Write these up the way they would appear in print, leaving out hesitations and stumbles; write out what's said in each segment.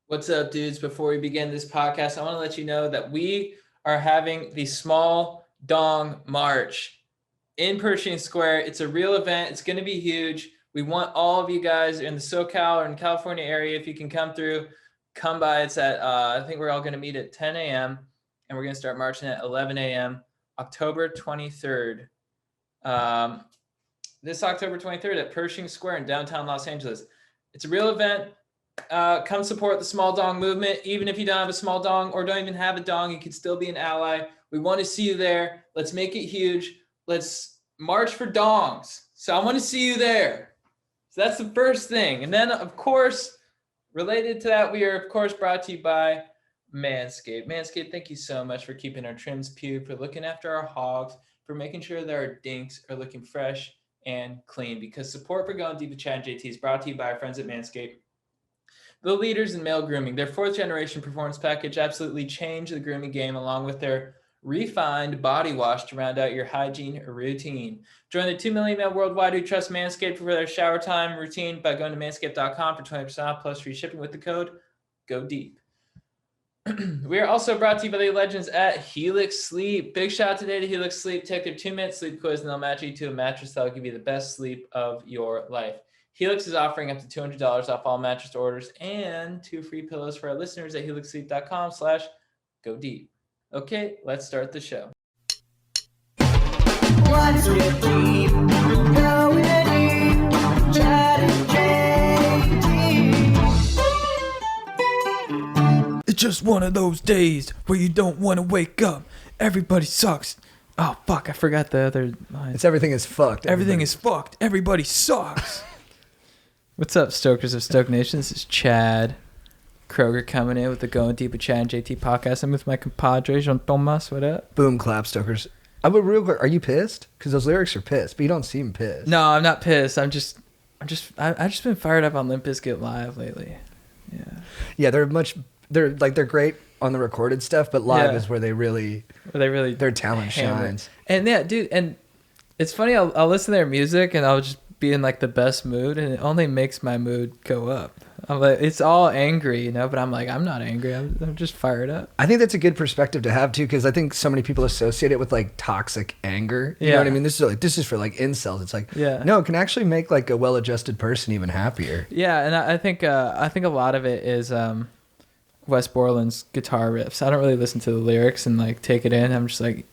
What's up, dudes? Before we begin this podcast, I want to let you know that we are having the Small Dong March in Pershing Square. It's a real event. It's going to be huge. We want all of you guys in the SoCal or in California area, if you can come through, come by. It's at, I think we're all going to meet at 10 a.m. and we're going to start marching at 11 a.m. October 23rd. This October 23rd at Pershing Square in downtown Los Angeles. It's a real event. Come support the small dong movement. Even if you don't have a small dong or don't even have a dong, you can still be an ally. We want to see you there. Let's make it huge. Let's march for dongs. So I want to see you there. So that's the first thing. And then, of course, related to that, we are, of course, brought to you by Manscaped. Manscaped, thank you so much for keeping our trims pure, for looking after our hogs, for making sure that our dinks are looking fresh and clean. Because support for Going Deep with Chad and JT is brought to you by our friends at Manscaped. The leaders in male grooming. Their 4th generation performance package absolutely changed the grooming game, along with their refined body wash to round out your hygiene routine. Join the 2 million men worldwide who trust Manscaped for their shower time routine by going to manscaped.com for 20% off plus free shipping with the code GODEEP. We are also brought to you by the legends at Helix Sleep. Big shout out today to Helix Sleep. Take their 2-minute sleep quiz and they'll match you to a mattress that'll give you the best sleep of your life. Helix is offering up to $200 off all mattress orders and 2 free pillows for our listeners at helixsleep.com/go-deep. Okay, let's start the show. What's with deep? Going deep. Chad and JT. It's just one of those days where you don't want to wake up. Everybody sucks. Oh, fuck, I forgot the other line. It's everything is fucked. Everything is fucked. Everybody sucks. What's up, Stokers of Stoke Nation? This is Chad Kroger coming in with the Going Deep with Chad and JT podcast. I'm with my compadre, Jean Thomas. What up? Boom, clap, Stokers. I would real quick. Are you pissed? Because those lyrics are pissed, but you don't seem pissed. No, I'm not pissed. I've just been fired up on Limp Bizkit Live lately. Yeah, they're great on the recorded stuff, but live is where their talent shines. And yeah, dude, and it's funny. I'll listen to their music and I'll just be in like the best mood, and it only makes my mood go up. I'm like, it's all angry, but I'm like, I'm not angry. I'm just fired up. I think that's a good perspective to have too, because I think so many people associate it with like toxic anger. You know what I mean? This is for like incels. It's like, no, it can actually make like a well-adjusted person even happier. Yeah, and I think a lot of it is Wes Borland's guitar riffs. I don't really listen to the lyrics and like take it in. I'm just like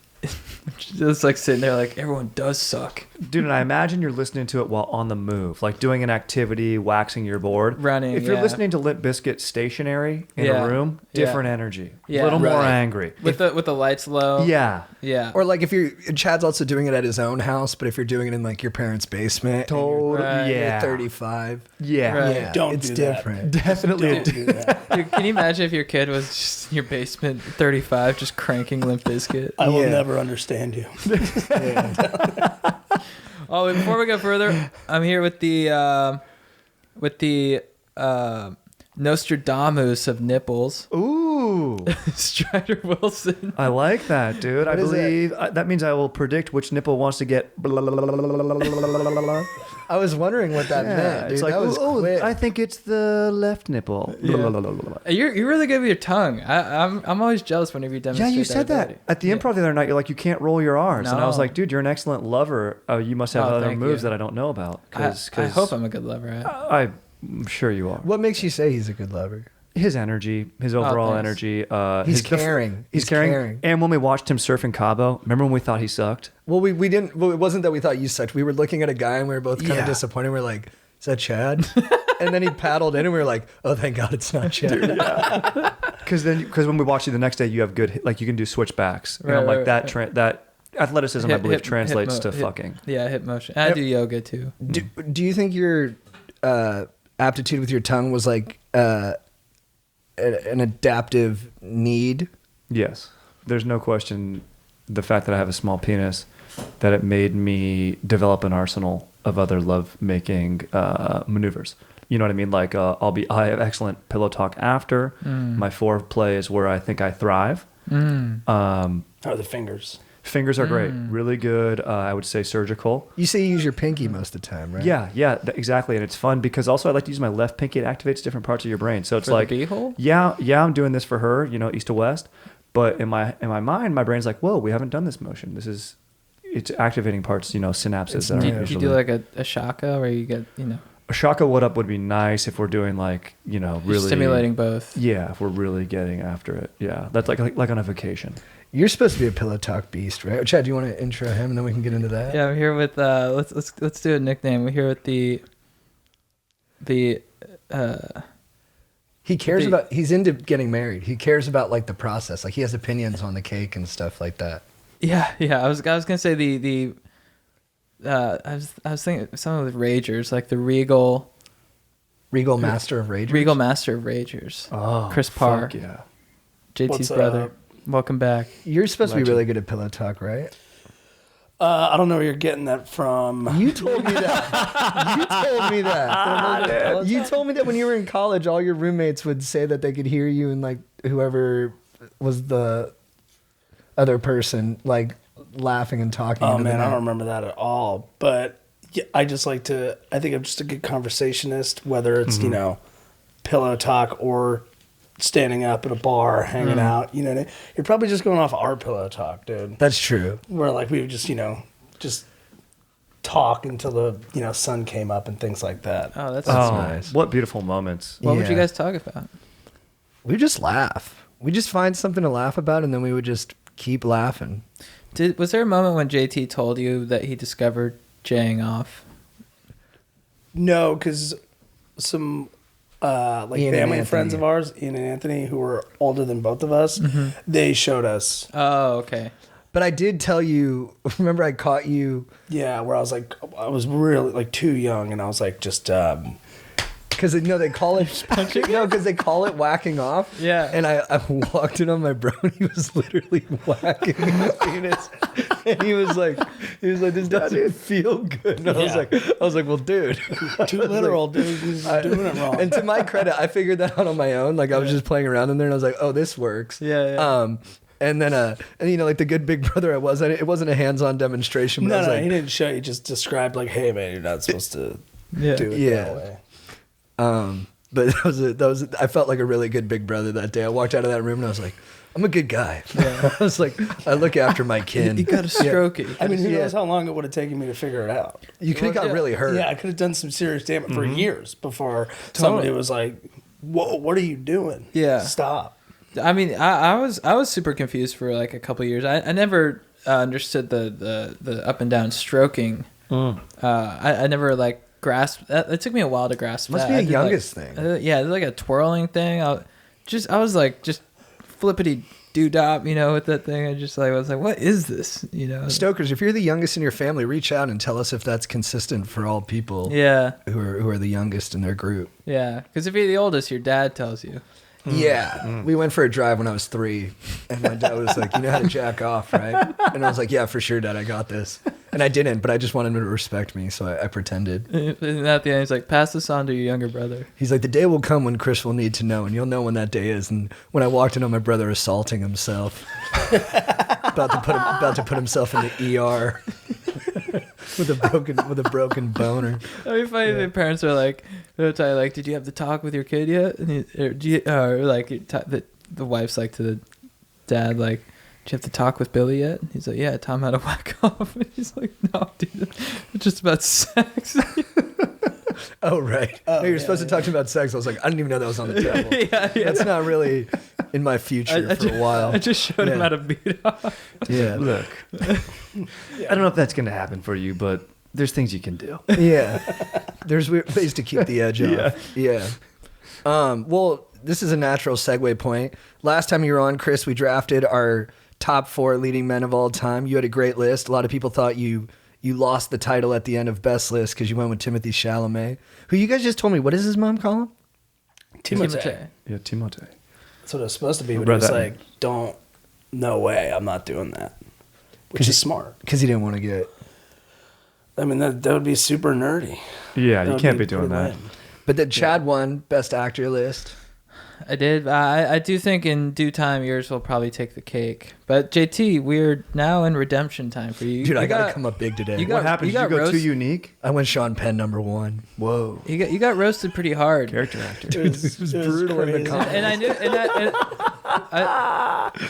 sitting there like, everyone does suck. Dude, and I imagine you're listening to it while on the move, like doing an activity, waxing your board. Running, If you're listening to Limp Bizkit stationary in a room, different energy. A little more angry. With the lights low. Yeah. Yeah. Or like Chad's also doing it at his own house, but if you're doing it in like your parent's basement. Totally. You're 35. Yeah. Right. Yeah. It's different. Definitely. Don't do that. Dude, can you imagine if your kid was just in your basement, 35, just cranking Limp Bizkit? I will never understand you. Oh, before we go further, I'm here with the Nostradamus of nipples. Ooh. Strider Wilson. I like that, dude. I believe that means I will predict which nipple wants to get. I was wondering what that meant, dude. It's like, that was quick. I think it's the left nipple. You're really good with your tongue. I'm always jealous whenever you demonstrate. Yeah, you said that at the improv the other night. You're like, you can't roll your R's, and I was like, dude, you're an excellent lover. You must have other moves that I don't know about. I hope I'm a good lover. I'm sure you are. What makes you say he's a good lover? His energy, his overall energy. He's caring. He's caring. And when we watched him surf in Cabo, remember when we thought he sucked? Well, we didn't. Well, it wasn't that we thought you sucked. We were looking at a guy and we were both kind of disappointed. We were like, "Is that Chad?" And then he paddled in and we were like, "Oh, thank God it's not Chad." Because when we watched you the next day, you have good, like you can do switchbacks. That athleticism, I believe, translates to fucking. Yeah, hip motion. I do yoga too. Do you think your aptitude with your tongue was like an adaptive need? Yes. There's no question the fact that I have a small penis, that it made me develop an arsenal of other love-making maneuvers. You know what I mean? Like I have excellent pillow talk after. My foreplay is where I think I thrive. Or the fingers. Fingers are great. Really good. I would say surgical. You say you use your pinky most of the time, right? Yeah, exactly. And it's fun because also I like to use my left pinky. It activates different parts of your brain. So it's For like, the beehole? yeah, I'm doing this for her, east to west. But in my mind, my brain's like, whoa, we haven't done this motion. It's activating parts, synapses. That Do are you do like a shaka where you get, A shaka what up would be nice if we're doing like, really stimulating both. Yeah, if we're really getting after it. Yeah, that's like on a vacation. You're supposed to be a pillow talk beast, right? Chad, do you want to intro him and then we can get into that? Yeah, I'm here with let's do a nickname. We're here with the he cares about, he's into getting married. He cares about like the process. Like he has opinions on the cake and stuff like that. Yeah. I was gonna say I was thinking some of the Ragers, like the Regal Master of Ragers. Regal Master of Ragers. Oh, Chris Parr. fuck yeah. JT's What's brother. up? Welcome back. You're supposed to Legend. be really good at pillow talk, right? I don't know where you're getting that from. You told me that. You told me that when you were in college, all your roommates would say that they could hear you and like whoever was the other person like laughing and talking. Oh into the man, I night. don't remember that at all. But yeah, I think I'm just a good conversationist, whether it's, pillow talk or standing up at a bar, hanging out, You're probably just going off our pillow talk, dude. That's true. Where like we would just, just talk until the, sun came up and things like that. Oh, that's nice. What beautiful moments. What would you Yeah. guys talk about? We just laugh. We just find something to laugh about and then we would just keep laughing. Was there a moment when JT told you that he discovered jaying off? No, because some like Ian and family and friends Anthony. of ours, Ian and Anthony, who were older than both of us, they showed us. Oh, okay. But I did tell you, remember I caught you Yeah, where I was really like too young, and I was like just because they call it because they call it whacking off. Yeah. And I walked in on my bro and he was literally whacking his penis. And he was like, this doesn't feel good. And I was like, well, dude. too literal, dude. He's doing it wrong. And to my credit, I figured that out on my own. Like I was just playing around in there and I was like, oh, this works. Yeah. And then, like the good big brother I was, it wasn't a hands-on demonstration. But I was No, like, he didn't show. He just described like, hey man, you're not supposed to Yeah. do it Yeah. that way. But that was I felt like a really good big brother that day. I walked out of that room and I was like, I'm a good guy. I was like, I look after my kin. You got to stroke it. I mean, who Yeah. knows how long it would have taken me to figure it out? You could have got really hurt. Yeah, I could have done some serious damage for years before somebody was like, "Whoa, what are you doing? Yeah. Stop." I mean, I was super confused for like a couple years. I never understood the up and down stroking. I never like grasped. It took me a while to grasp. Must that. be a I did, youngest like, thing. Yeah, like a twirling thing. I was like just flippity doodop, with that thing. I was like, what is this? Stokers, if you're the youngest in your family, reach out and tell us if that's consistent for all people Yeah, who are the youngest in their group. yeah. Because if you're the oldest, your dad tells you. Yeah. We went for a drive when I was 3 and my dad was like, you know how to jack off, right? And I was like, yeah, for sure, Dad, I got this. And I didn't, but I just wanted him to respect me, so I pretended. And at the end, he's like, pass this on to your younger brother. He's like, the day will come when Chris will need to know, and you'll know when that day is. And when I walked in on my brother assaulting himself, about to put himself in the ER with a broken boner. That'd be funny if the parents are like, they'll tell you, like, did you have the talk with your kid yet? And the wife's like to the dad, like, did you have to talk with Billy yet? And he's like, yeah, Tom had a whack off. And he's like, no, dude, it's just about sex. Oh, right. No, you're supposed to talk to him about sex. I was like, I didn't even know that was on the table. yeah. That's not really in my future for a while. I just showed him Yeah. how to beat off. Yeah. Look, I don't know if that's going to happen for you, but there's things you can do. Yeah. There's weird ways to keep the edge off. Yeah. Well, this is a natural segue point. Last time you were on, Chris, we drafted our top 4 leading men of all time. You had a great list. A lot of people thought you lost the title at the end of best list because you went with Timothy Chalamet, who you guys just told me, what does his mom call him? Timothée. Yeah, Timothée. That's what it was supposed to be. But Read he was that. like, no way, I'm not doing that. Which is smart. Because he didn't want to get... I mean, that would be super nerdy. Yeah, That you would can't be doing pretty that. lame. But then Chad won best actor list. I did. I do think in due time yours will probably take the cake. But JT, we're now in redemption time for you. Dude, you I gotta come up big today. you got- What happened? you Did you got go too roast- unique? I went Sean Penn #1. Whoa. You got roasted pretty hard. Character actor. It was brutal in the crazy. comments. And I knew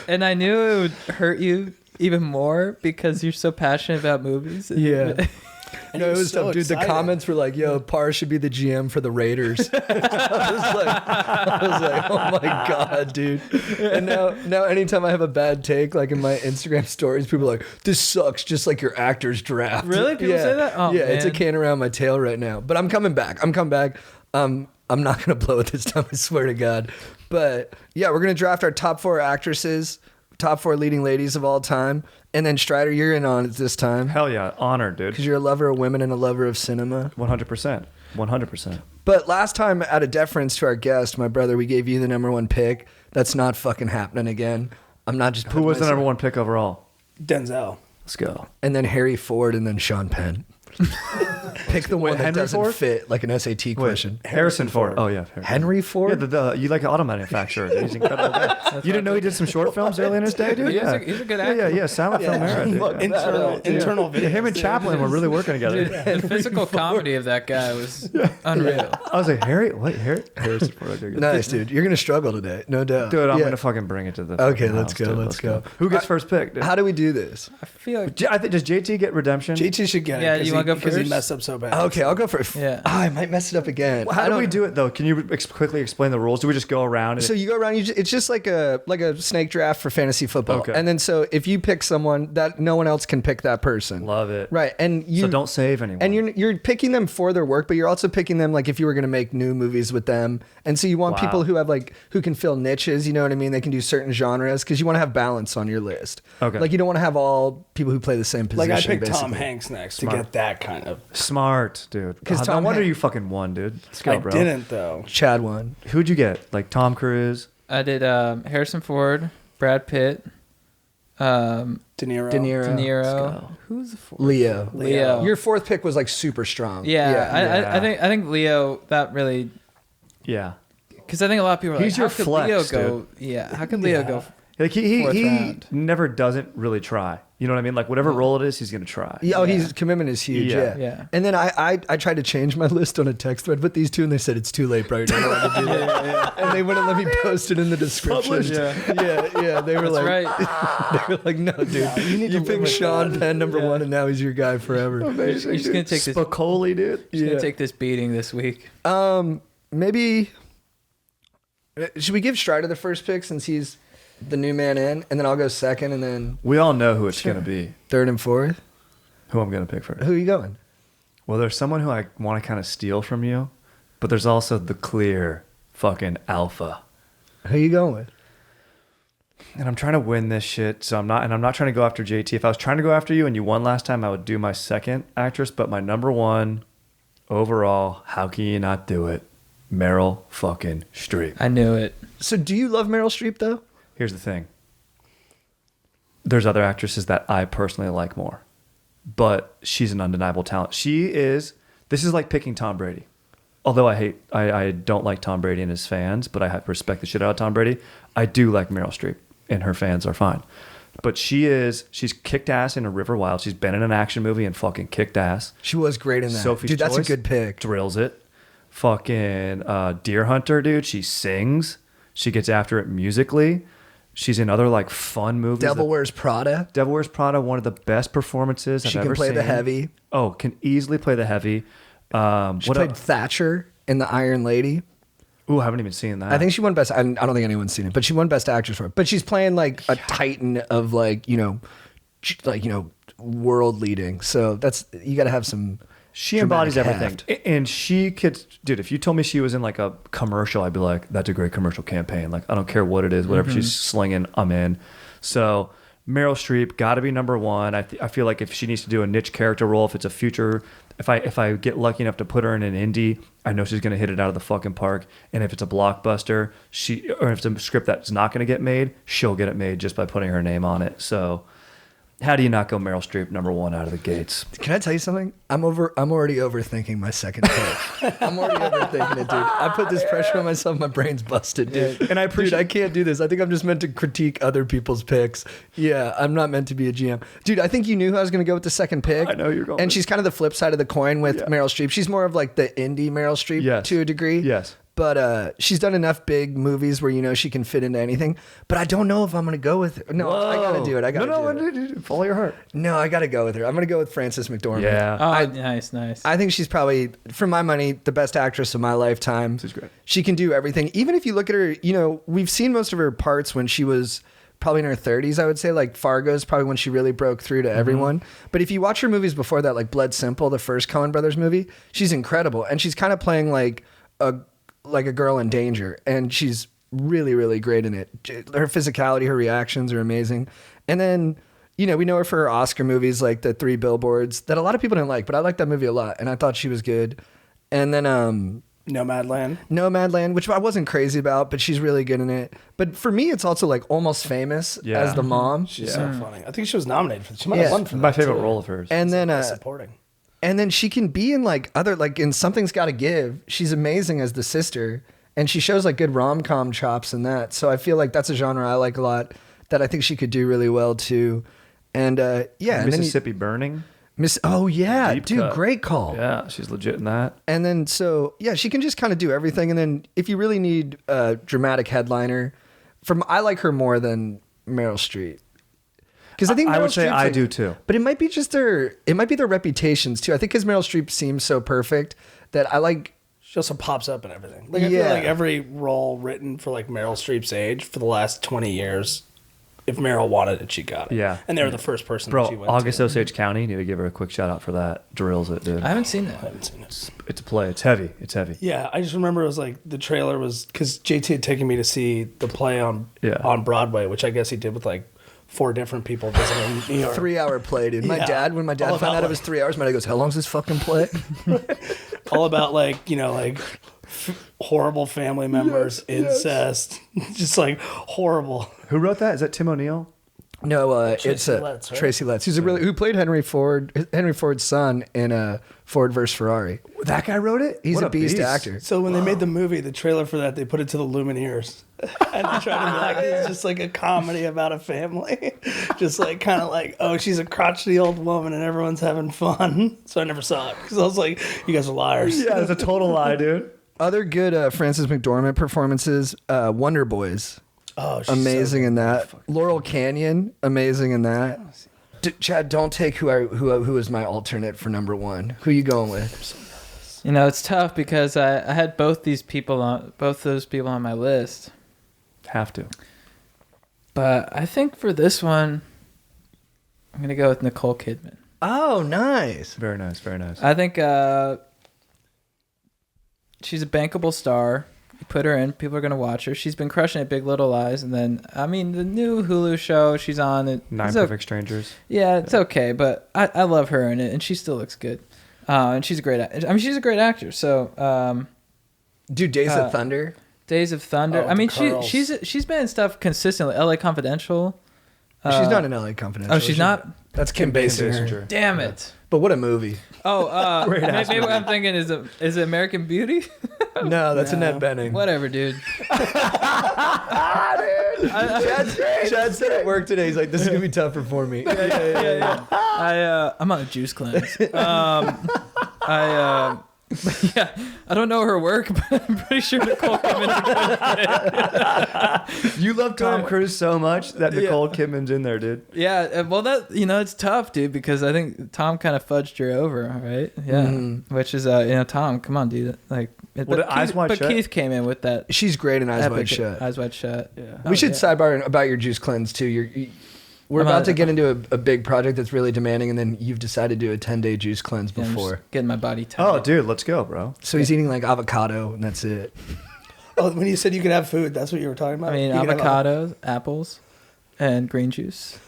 and I knew it would hurt you even more because you're so passionate about movies. Yeah. And No, he it was so tough, dude. The excited. comments were like, "Yo, Parr should be the GM for the Raiders." I was like, "Oh my god, dude!" And now, anytime I have a bad take, like in my Instagram stories, people are like, "This sucks," just like your actor's draft. Really? People say that? Oh, yeah, it's a man. can around my tail right now. But I'm coming back. I'm not gonna blow it this time. I swear to God. But yeah, we're gonna draft our top 4 actresses, top 4 leading ladies of all time, and then Strider, you're in on it this time. Hell yeah, honored, dude. Because you're a lover of women and a lover of cinema. 100%. 100%. But last time, out of deference to our guest, my brother, we gave you the #1 pick. That's not fucking happening again. I'm not just Who putting was the myself- #1 pick overall? Denzel. Let's go. And then Harry Ford and then Sean Penn. Pick the one that Henry doesn't Ford? fit like an SAT question. Harrison Ford. Oh yeah, Henry Ford? Yeah, you like an auto manufacturer. He's an incredible guy. You didn't know he did some short films early in his day, dude? He's Yeah, a good yeah, actor. yeah. Silent film era, dude. Yeah. Internal Yeah, him and videos. Chaplin were really working together. The physical comedy of that guy was unreal. I was like, Harrison Ford. Okay, good. Nice, dude. You're going to struggle today. No doubt. Dude, I'm Yeah. going to fucking bring it to the Okay, fucking let's house, go, dude. let's go. Who gets first pick, dude? How do we do this? I feel like I think, does JT get redemption? JT should get it. Yeah, 'cause you wanna go because he first? messed up so bad. Okay, I'll go first. Yeah. I might mess it up again. How I do don't- we do it, though? Can you quickly explain the rules? Do we just go around? And So you go around. It's just like a snake draft for fantasy football. Okay. And then so if you pick someone that no one else can pick that person. love it. Right. And you So don't save anyone. And you're picking them for their work, but you're also picking them like if you were going to make new movies with them. And so you want Wow. people who have like who can fill niches. You know what I mean? They can do certain genres because you want to have balance on your list. Okay. Like you don't want to have all people who play the same position. Like I picked Tom basically. Hanks next Smart. to get that kind of. Smart, dude. 'Cause No Tom wonder Han- you fucking won, dude. Let's go, I bro. didn't though. Chad won. Who'd you get? Like Tom Cruise? I did Harrison Ford, Brad Pitt, De Niro. De Niro. De Niro. Who's the fourth? Leo. Leo. Your 4th pick was like super strong. Yeah, I think Leo that really Yeah. because I think a lot of people are He's like, your how could flex, Leo go? Yeah, how could Leo go? Like he Fourth round. never doesn't really try. You know what I mean? Like whatever role it is, he's gonna try. Yeah, oh, Yeah. his commitment is huge. Yeah. Yeah. Yeah. And then I tried to change my list on a text thread, but these two, and they said it's too late, bro. You're not allowed to do that. And they wouldn't let me post it in the description. Yeah. They were That's like, right. they were like, no, dude, you picked Sean Penn #1, and now he's your guy forever. You're just gonna take this. Spicoli, dude. Just gonna take this beating this week. Maybe should we give Strider the first pick since he's the new man in, and then I'll go second, and then We all know who it's gonna be. 3rd and 4th. Who I'm gonna pick first. Who are you going? Well, there's someone who I want to kind of steal from you, but there's also the clear fucking alpha. Who are you going with? And I'm trying to win this shit, so I'm not trying to go after JT. If I was trying to go after you and you won last time, I would do my second actress, but my #1 overall, how can you not do it? Meryl fucking Streep. I knew it. So, do you love Meryl Streep though? Here's the thing. There's other actresses that I personally like more, but she's an undeniable talent. This is like picking Tom Brady. Although I don't like Tom Brady and his fans, but I respect the shit out of Tom Brady. I do like Meryl Streep, and her fans are fine. But she's kicked ass in a River Wild. She's been in an action movie and fucking kicked ass. She was great in that. Sophie's Dude, that's a Choice good pick. Drills it. Fucking Deer Hunter, dude. She sings. She gets after it musically. She's in other like fun movies. Devil Wears Prada. Devil Wears Prada, one of the best performances I've She ever can play seen. the heavy. Oh, can easily play the heavy. She What played else? Thatcher in The Iron Lady. Ooh, I haven't even seen that. I think she won best. I don't think anyone's seen it, but she won best actress for it. But she's playing like a titan of like world leading. So that's you got to have some. she embodies dramatic everything. heft. And she could, dude, if you told me she was in like a commercial, I'd be like, that's a great commercial campaign. Like, I don't care what it is, whatever she's slinging, I'm in. So Meryl Streep, got to be #1. I feel like if she needs to do a niche character role, if it's a future, if I get lucky enough to put her in an indie, I know she's going to hit it out of the fucking park. And if it's a blockbuster, or if it's a script that's not going to get made, she'll get it made just by putting her name on it. So How do you not go Meryl Streep #1 out of the gates? Can I tell you something? I'm already overthinking my second pick. I'm already overthinking it, dude. I put this pressure on myself. My brain's busted, dude. And I appreciate. Dude, I can't do this. I think I'm just meant to critique other people's picks. Yeah, I'm not meant to be a GM. Dude, I think you knew who I was going to go with the second pick. I know you're going. And she's kind of the flip side of the coin with Meryl Streep. She's more of like the indie Meryl Streep to a degree. Yes. But she's done enough big movies where, you know, she can fit into anything. But I don't know if I'm going to go with her. No, I got to do it. I got to do it. Follow your heart. No, I got to go with her. I'm going to go with Frances McDormand. Yeah. Oh, nice. I think she's probably, for my money, the best actress of my lifetime. She's great. She can do everything. Even if you look at her, you know, we've seen most of her parts when she was probably in her 30s, I would say. Like Fargo's probably when she really broke through to everyone. But if you watch her movies before that, like Blood Simple, the first Coen Brothers movie, she's incredible. And she's kind of playing like a girl in danger, and she's really, really great in it. Her physicality, her reactions are amazing. And then, you know, we know her for her Oscar movies like the 3 Billboards that a lot of people didn't like, but I liked that movie a lot, and I thought she was good. And then Nomadland, which I wasn't crazy about, but she's really good in it. But for me, it's also like Almost Famous as the mom. She's so funny. I think she was nominated for. She might have won for that. My favorite role of hers. And then supporting. And then she can be in like other, like in Something's Gotta Give. She's amazing as the sister, and she shows like good rom-com chops in that. So I feel like that's a genre I like a lot that I think she could do really well too. And Mississippi Burning. Oh yeah, Deep dude, cut. Great call. Yeah, she's legit in that. And then she can just kind of do everything. And then if you really need a dramatic headliner, I like her more than Meryl Streep. Because I think I would say Streep's I do too. But it might be just their reputations too. I think because Meryl Streep seems so perfect that I like. She also pops up in everything. Like I feel like every role written for like Meryl Streep's age for the last 20 years, if Meryl wanted it, she got it. Yeah. And they were the first person that she Bro, went August to. Osage County, need to give her a quick shout out for that. Drills it, dude. I haven't seen that. I haven't seen it. It's a play. It's heavy. It's heavy. Yeah, I just remember it was like the trailer was because JT had taken me to see the play on Broadway, which I guess he did with like 4 different people visiting New York. 3-hour play, dude. When my dad All found out about, it was 3 hours, my dad goes, "How long's this fucking play?" All about like, you know, like horrible family members, incest, just like horrible. Who wrote that? Is that Tim O'Neill? No, it's Letts, right? Tracy Letts, who played Henry Ford's son in Ford vs Ferrari. That guy wrote it? He's What a beast actor. So when they made the movie, the trailer for that, they put it to the Lumineers. And they tried to be like, it's just like a comedy about a family. Just like kind of like, oh, she's a crotchety old woman and everyone's having fun. So I never saw it because I was like, you guys are liars. Yeah, it's a total lie, dude. Other good Frances McDormand performances, Wonder Boys. Oh, she's Amazing in that. Laurel Canyon, amazing in that. Chad, don't take who is my alternate for #1. Who you going with? You know, it's tough because I had both those people on my list. Have to. But I think for this one, I'm gonna go with Nicole Kidman. Oh, nice. Very nice. Very nice. I think she's a bankable star. You put her in, people are gonna watch her. She's been crushing at Big Little Lies, and then I mean the new Hulu show she's on. 9 Perfect Strangers. Yeah, it's okay, but I love her in it, and she still looks good. And she's a great. She's a great actor. So, Dude, Days of Thunder. Days of Thunder. Oh, I mean, the Curls. she's been in stuff consistently. L.A. Confidential. She's not in LA Confidential. Oh, she's not. That's Kim Basinger. Damn it. But what a movie. Oh, maybe what I'm thinking is it American Beauty? No, that's Annette Bening. Whatever, dude. Chad said at work today, he's like, this is going to be tougher for me. Yeah. I'm on a juice cleanse. Yeah, I don't know her work, but I'm pretty sure Nicole Kidman. You love Tom Cruise so much that Nicole Kidman's in there, dude. Yeah, well, it's tough, dude, because I think Tom kind of fudged her over, right? Yeah, which is Tom, come on, dude, like. Eyes Wide Shut? Keith came in with that. She's great in Eyes Wide Shut. Eyes Wide Shut. Yeah. We should sidebar about your juice cleanse too. We're about to get into a big project that's really demanding, and then you've decided to do a 10-day juice cleanse I'm before. just getting my body tight. Oh, dude, let's go, bro. So he's eating like avocado, and that's it. Oh, when you said you could have food, that's what you were talking about? I mean, You could have avocados, apples, and green juice.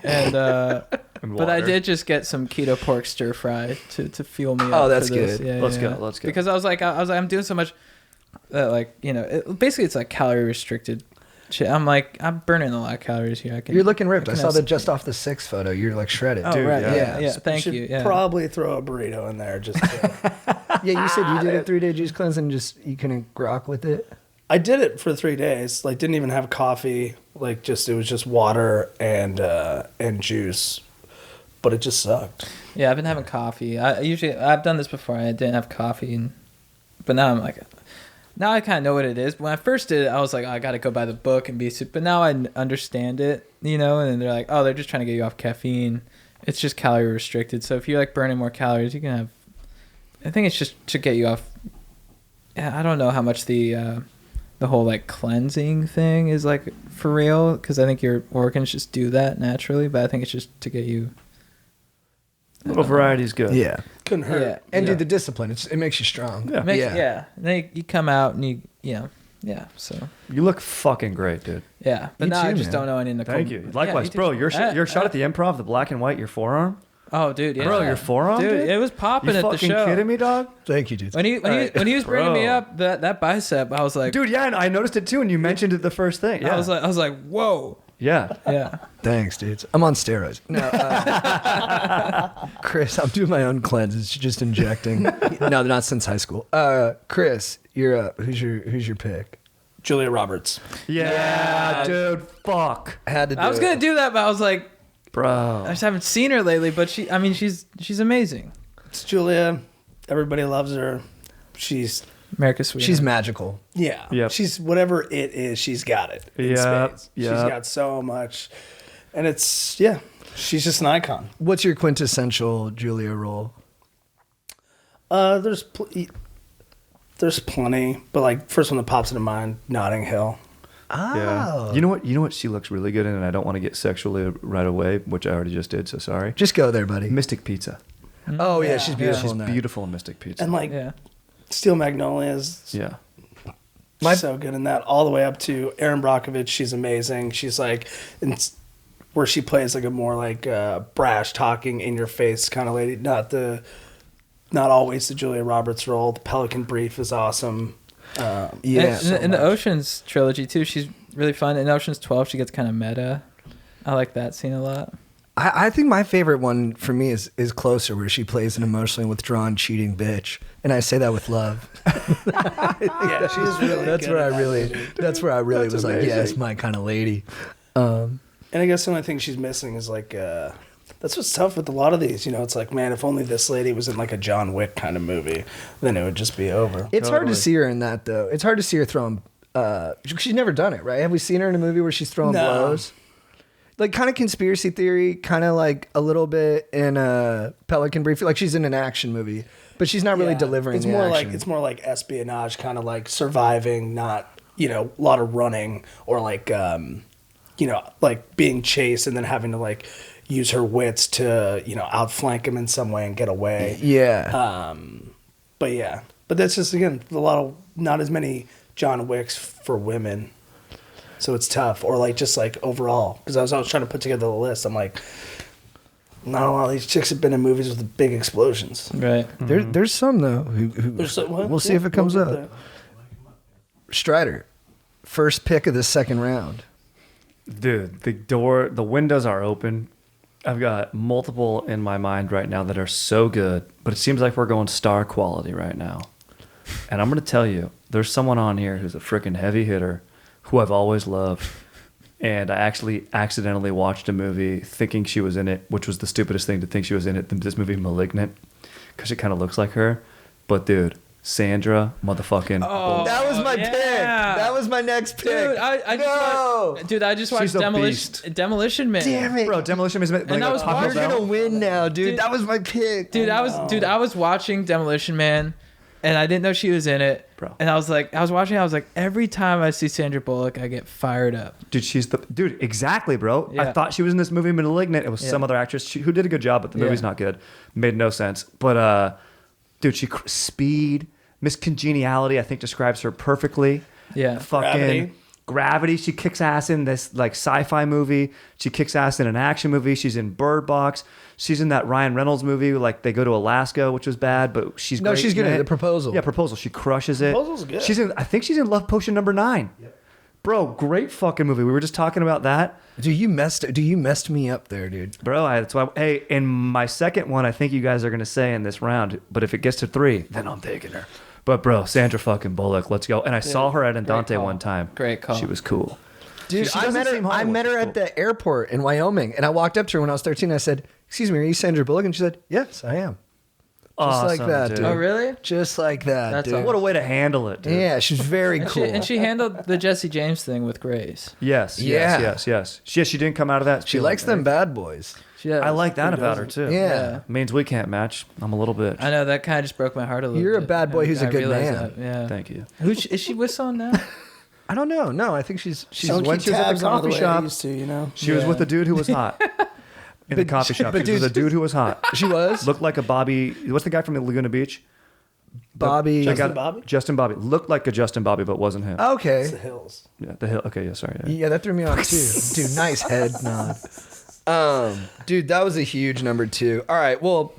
And but I did just get some keto pork stir fry to fuel me up. Oh, that's for this. good. Yeah, Let's yeah. go. Let's go. Because I was like, I'm doing so much that basically it's like calorie restricted I'm like, I'm burning a lot of calories here. You're looking ripped. I can saw have the some- just off the 6 photo. You're like shredded. Oh, Dude, right. yeah. Yeah. Thank should you. Yeah. Probably throw a burrito in there. Just to, Yeah, you said you did a 3-day juice cleanse and just you couldn't rock with it. I did it for 3 days. Like, didn't even have coffee. Like, just it was just water and juice, but it just sucked. Yeah, I've been having coffee. I've done this before. I didn't have coffee, but now I'm like, now I kind of know what it is. When I first did it, I was like, oh, I got to go by the book and be super. But now I understand it, you know. And they're like, oh, they're just trying to get you off caffeine. It's just calorie restricted. So if you're like burning more calories, you can have. I think it's just to get you off. Yeah, I don't know how much the whole like cleansing thing is like for real, because I think your organs just do that naturally. But I think it's just to get you. A little variety is good. Yeah. Couldn't hurt. Yeah. And yeah. dude, the discipline, it makes you strong. Yeah. Yeah. And then you come out and yeah. So You look fucking great, dude. yeah, but You now I too, just man. don't know any Nicole. Thank you. Likewise, you bro. too. Your shot at the improv, the black and white, your forearm. Oh, dude, yeah. Bro, your forearm, dude? It was popping You at the fucking show. kidding me, dog? Thank you, dude. When he was bringing me Bro. up that bicep, I was like, Dude, yeah, and I noticed it too, and you mentioned it the first thing. Yeah. I was like, whoa, yeah. yeah. Thanks, dudes. I'm on steroids. No, Chris, I'm doing my own cleanse. It's just injecting. No, not since high school. Chris, you're up. Who's your pick? Julia Roberts. Yeah, dude. Fuck. Had to do I was gonna it. do that, but I was like, I Bro. just haven't seen her lately. But she's amazing. It's Julia. Everybody loves her. She's America's sweetheart. She's magical. yeah. Yep. She's whatever it is. She's got it. In Yep, spades. She's yep. got so much, and it's yeah. She's just an icon. What's your quintessential Julia role? There's plenty, but like first one that pops into mind, Notting Hill. Oh. Yeah. You know what she looks really good in, and I don't want to get sexually right away, which I already just did, so sorry. Just go there, buddy. Mystic Pizza. Oh, yeah, Yeah. she's beautiful She's in that. beautiful in Mystic Pizza. And like yeah. Steel Magnolias, yeah. so good in that. All the way up to Erin Brockovich, she's amazing. She's like, where she plays like a more like brash, talking, in your face kind of lady. Not always the Julia Roberts role. The Pelican Brief is awesome. Yeah. And in the much. Oceans trilogy too, she's really fun. In Oceans 12, she gets kind of meta. I like that scene a lot. I think my favorite one for me is Closer, where she plays an emotionally withdrawn, cheating bitch, and I say that with love. Yeah, she's really. That's good where at I that really. movie. That's where I really That's was like, amazing. yeah, it's my kind of lady. And I guess the only thing she's missing is like, that's what's tough with a lot of these. You know, it's like, man, if only this lady was in like a John Wick kind of movie, then it would just be over. It's hard to Totally. see her in that though. It's hard to see her throwing. She's never done it, right? Have we seen her in a movie where she's throwing No. blows? Like kind of conspiracy theory, kind of like a little bit in Pelican Brief. Like she's in an action movie, but she's not really Yeah. delivering. It's the more action. like it's more like espionage, kind of like surviving, not a lot of running or like like being chased and then having to like use her wits to outflank him in some way and get away. Yeah. But that's just again not as many John Wicks for women, so it's tough. Or like just like overall, because I was trying to put together the list. I'm like, not a lot of these chicks have been in movies with big explosions. Right. There's some though. We'll see if it comes we'll get up. Strider, first pick of the second round. Dude, the windows are open. I've got multiple in my mind right now that are so good, but it seems like we're going star quality right now. And I'm going to tell you, there's someone on here who's a freaking heavy hitter who I've always loved. And I actually accidentally watched a movie thinking she was in it, which was the stupidest thing to think she was in it, this movie Malignant, because it kind of looks like her. But dude, Sandra motherfucking Bullock. That was my yeah. pick. That was my next pick. Dude, I just watched She's a beast. Demolition Man. Damn it. Bro, Demolition Man. And I was You're gonna win now, dude. Dude. That was my pick. I was watching Demolition Man, and I didn't know she was in it. Bro. And I was watching. I was like, every time I see Sandra Bullock, I get fired up. Dude, exactly, bro. Yeah. I thought she was in this movie Malignant. It was some other actress who did a good job, but the movie's not good. Made no sense. But dude, Speed, Miss Congeniality, I think describes her perfectly. Yeah. Fucking Gravity. She kicks ass in this like sci-fi movie. She kicks ass in an action movie. She's in Bird Box. She's in that Ryan Reynolds movie, like they go to Alaska, which was bad, but she's No, great she's good in at it. The Proposal. Yeah, Proposal. She crushes it. Proposal's good. I think she's in Love Potion #9. Bro, great fucking movie. We were just talking about that. Dude, you messed me up there, dude. Bro, that's why. Hey, in my second one, I think you guys are going to say in this round, but if it gets to 3, then I'm taking her. But bro, Sandra fucking Bullock, let's go. And I saw her at Andante one time. Great call. She was cool. Dude, She I doesn't met her. seem I Hollywood. met her She's at the airport in Wyoming, and I walked up to her when I was 13. I said, "Excuse me, are you Sandra Bullock?" And she said, "Yes, I am." Just like Awesome, that, dude. dude. Oh, really? Just like that, That's dude. awesome. What a way to handle it, dude. Yeah, she's very And, cool. and she handled the Jesse James thing with grace. Yes, Yeah. yes. She didn't come out of that. she feeling, likes them right? bad boys. She does. I like that Who about her too. Yeah. Means we can't match. I'm a little bitch. I know that kind of just broke my heart a little You're a bit. bad boy who's a I good realized man. that, Yeah. Thank you. Is she with someone now? I don't know. No, I think she's Don't went keep to the tabs on her the coffee way I shop. used to, you know. She was with a dude who was hot. In the coffee shop. but She was a dude who was hot. She was Looked like a Bobby. What's the guy from Laguna Beach? Bobby. Justin Bobby? Justin Bobby. Looked like a Justin Bobby, but wasn't him. It's the Okay. hills. Yeah, the hill. Okay, yeah, sorry. Yeah. Yeah, that threw me off too. Dude, nice head nod. Dude, that was a huge number 2. All right, well.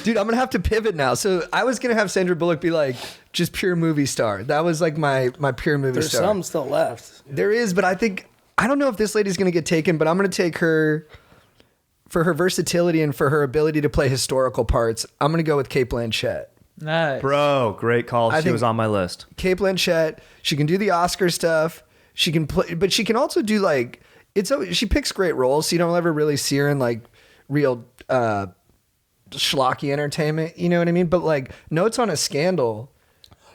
Dude, I'm gonna have to pivot now. So I was gonna have Sandra Bullock be like just pure movie star. That was like my pure movie There's star. some still left. There is, but I don't know if this lady's gonna get taken, but I'm gonna take her for her versatility and for her ability to play historical parts. I'm gonna go with Cate Blanchett. Nice. Bro, great call. I She think- was on my list. Cate Blanchett, she can do the Oscar stuff. She can play, but she can also do like she picks great roles, so you don't ever really see her in like real schlocky entertainment. You know what I mean? But like Notes on a Scandal,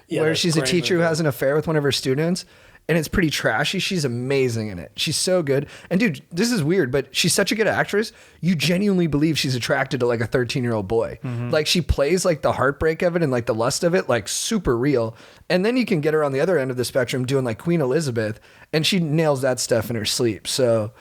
Yeah, where that's she's a great teacher who movie. has an affair with one of her students, and it's pretty trashy. She's amazing in it. She's so good. And dude, this is weird, but she's such a good actress. You genuinely believe she's attracted to like a 13-year-old boy. Like she plays like the heartbreak of it and like the lust of it, like super real. And then you can get her on the other end of the spectrum doing like Queen Elizabeth, and she nails that stuff in her sleep. So,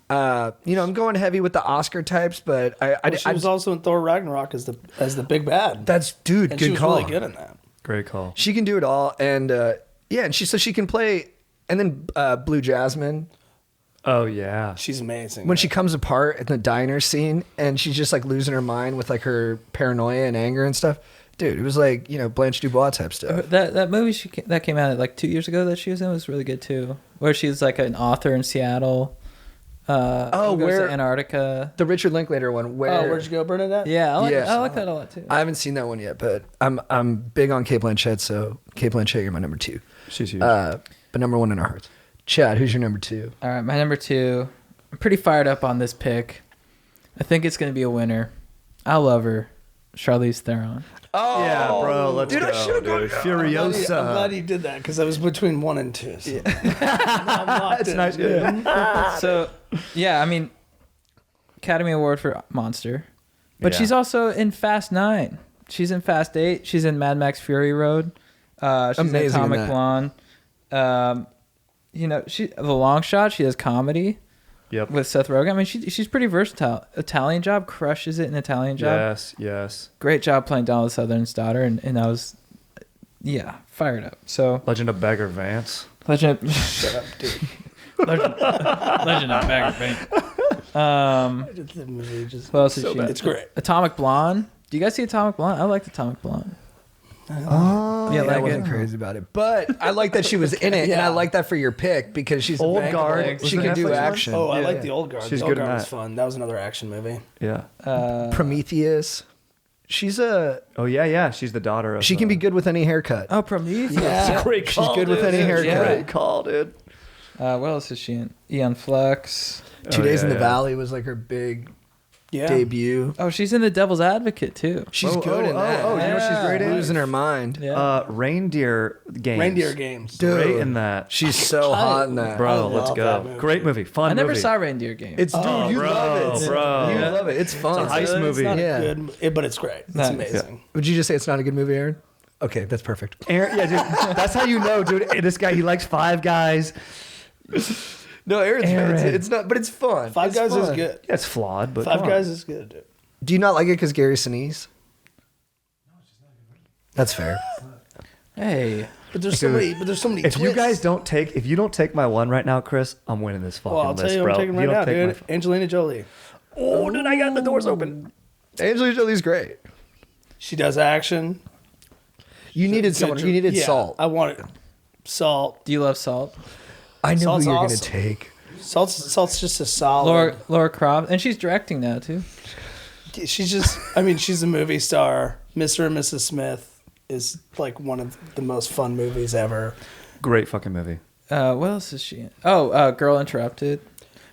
I'm going heavy with the Oscar types, but She was also in Thor Ragnarok as the big bad. that's dude, and good she was call. really good in that. Great call. She can do it all, and and she can play. And then Blue Jasmine, Oh yeah. She's amazing. when she comes apart in the diner scene, and she's just like losing her mind with like her paranoia and anger and stuff. Dude, it was like Blanche Dubois type stuff. That movie that came out like 2 years ago that she was in was really good too. Where she's like an author in Seattle. Who goes where- to Antarctica? The Richard Linklater one. Where'd you go, Bernadette? Yeah, I Yeah. like that a lot too. I haven't seen that one yet, but I'm big on Cate Blanchett, so Cate Blanchett, you're my number 2. She's huge. But number 1 in our hearts. Chad, who's your number 2? All right, my number 2. I'm pretty fired up on this pick. I think it's going to be a winner. I love her, Charlize Theron. Oh, yeah, bro. Let's dude, I go, should've gone- dude. I'm Furiosa. glad you did that because I was between 1 and 2. So. That's Nice. Yeah. So, yeah, I mean, Academy Award for Monster. But Yeah. she's also in Fast 9. She's in Fast 8. She's in Mad Max Fury Road. She's Amazing in in Atomic that. Blonde. The Long Shot, she does comedy Yep. with Seth Rogen. I mean, she's pretty versatile. Italian Job, crushes it in Italian Job. Yes. Yes. Great job playing Donald Sutherland's daughter. And I was, fired up. So, Legend of Bagger Vance. Legend, Shut up, dude. Legend of Bagger Vance. The movie just What else is so she bad. in? It's great. Atomic Blonde. Do you guys see Atomic Blonde? I liked Atomic Blonde. Oh, Yeah, I like wasn't it. crazy about it, but I like that she was in it, and Yeah. I like that for your pick because she's Old bankable. Guard. Was She the can do Netflix one? action. Oh, I Yeah. like the Old Guard. She's the Old good in Guard was that. fun. That was another action movie. Yeah. Prometheus. She's Oh yeah. She's the daughter of. she can be good with any haircut. Oh, Prometheus. Yeah. Great She's good with any haircut. Yeah. Great call, dude. What else is she in? Eon Flux. 2 Days in the yeah. Valley was like her big Yeah. debut. Oh, she's in The Devil's Advocate too. She's Oh, good in that. you know what she's great in? Losing her mind. Yeah. Reindeer Games. Reindeer Games. Dude. Great in that. She's so hot in that. Bro, I let's love go. that movie. Great movie. Fun I never movie. saw Reindeer Games. It's dude, you bro, love it, bro. You Yeah. love it. It's fun. It's a heist It's movie. not Yeah. a good, but it's great. It's Nice. amazing. Would you just say it's not a good movie, Aaron? Okay, that's perfect. Aaron, yeah, dude. That's how you know, dude. This guy, he likes Five Guys. No, Aaron's Aaron. it's not, but it's fun. Five It's Guys is fun. good. Yeah, it's flawed, but Five come on. Guys is good. Dude. Do you not like it because Gary Sinise? That's fair. Hey. But there's so many. But there's so many. If you twists. guys don't take, if you don't take my one right now, Chris, I'm winning this fucking well, I'll list, tell you, bro. I'm taking You right don't now, take dude. Angelina Jolie. Oh, dude, I got the doors open. Angelina Jolie's great. She does action. You needed someone. You needed Salt. I wanted Salt. Do you love Salt? I know Salt's who you're awesome. gonna take. Salt's just a solid. Laura Croft, and she's directing now too. She's just. I mean, she's a movie star. Mr. and Mrs. Smith is like one of the most fun movies ever. Great fucking movie. What else is she in? Oh, Girl Interrupted.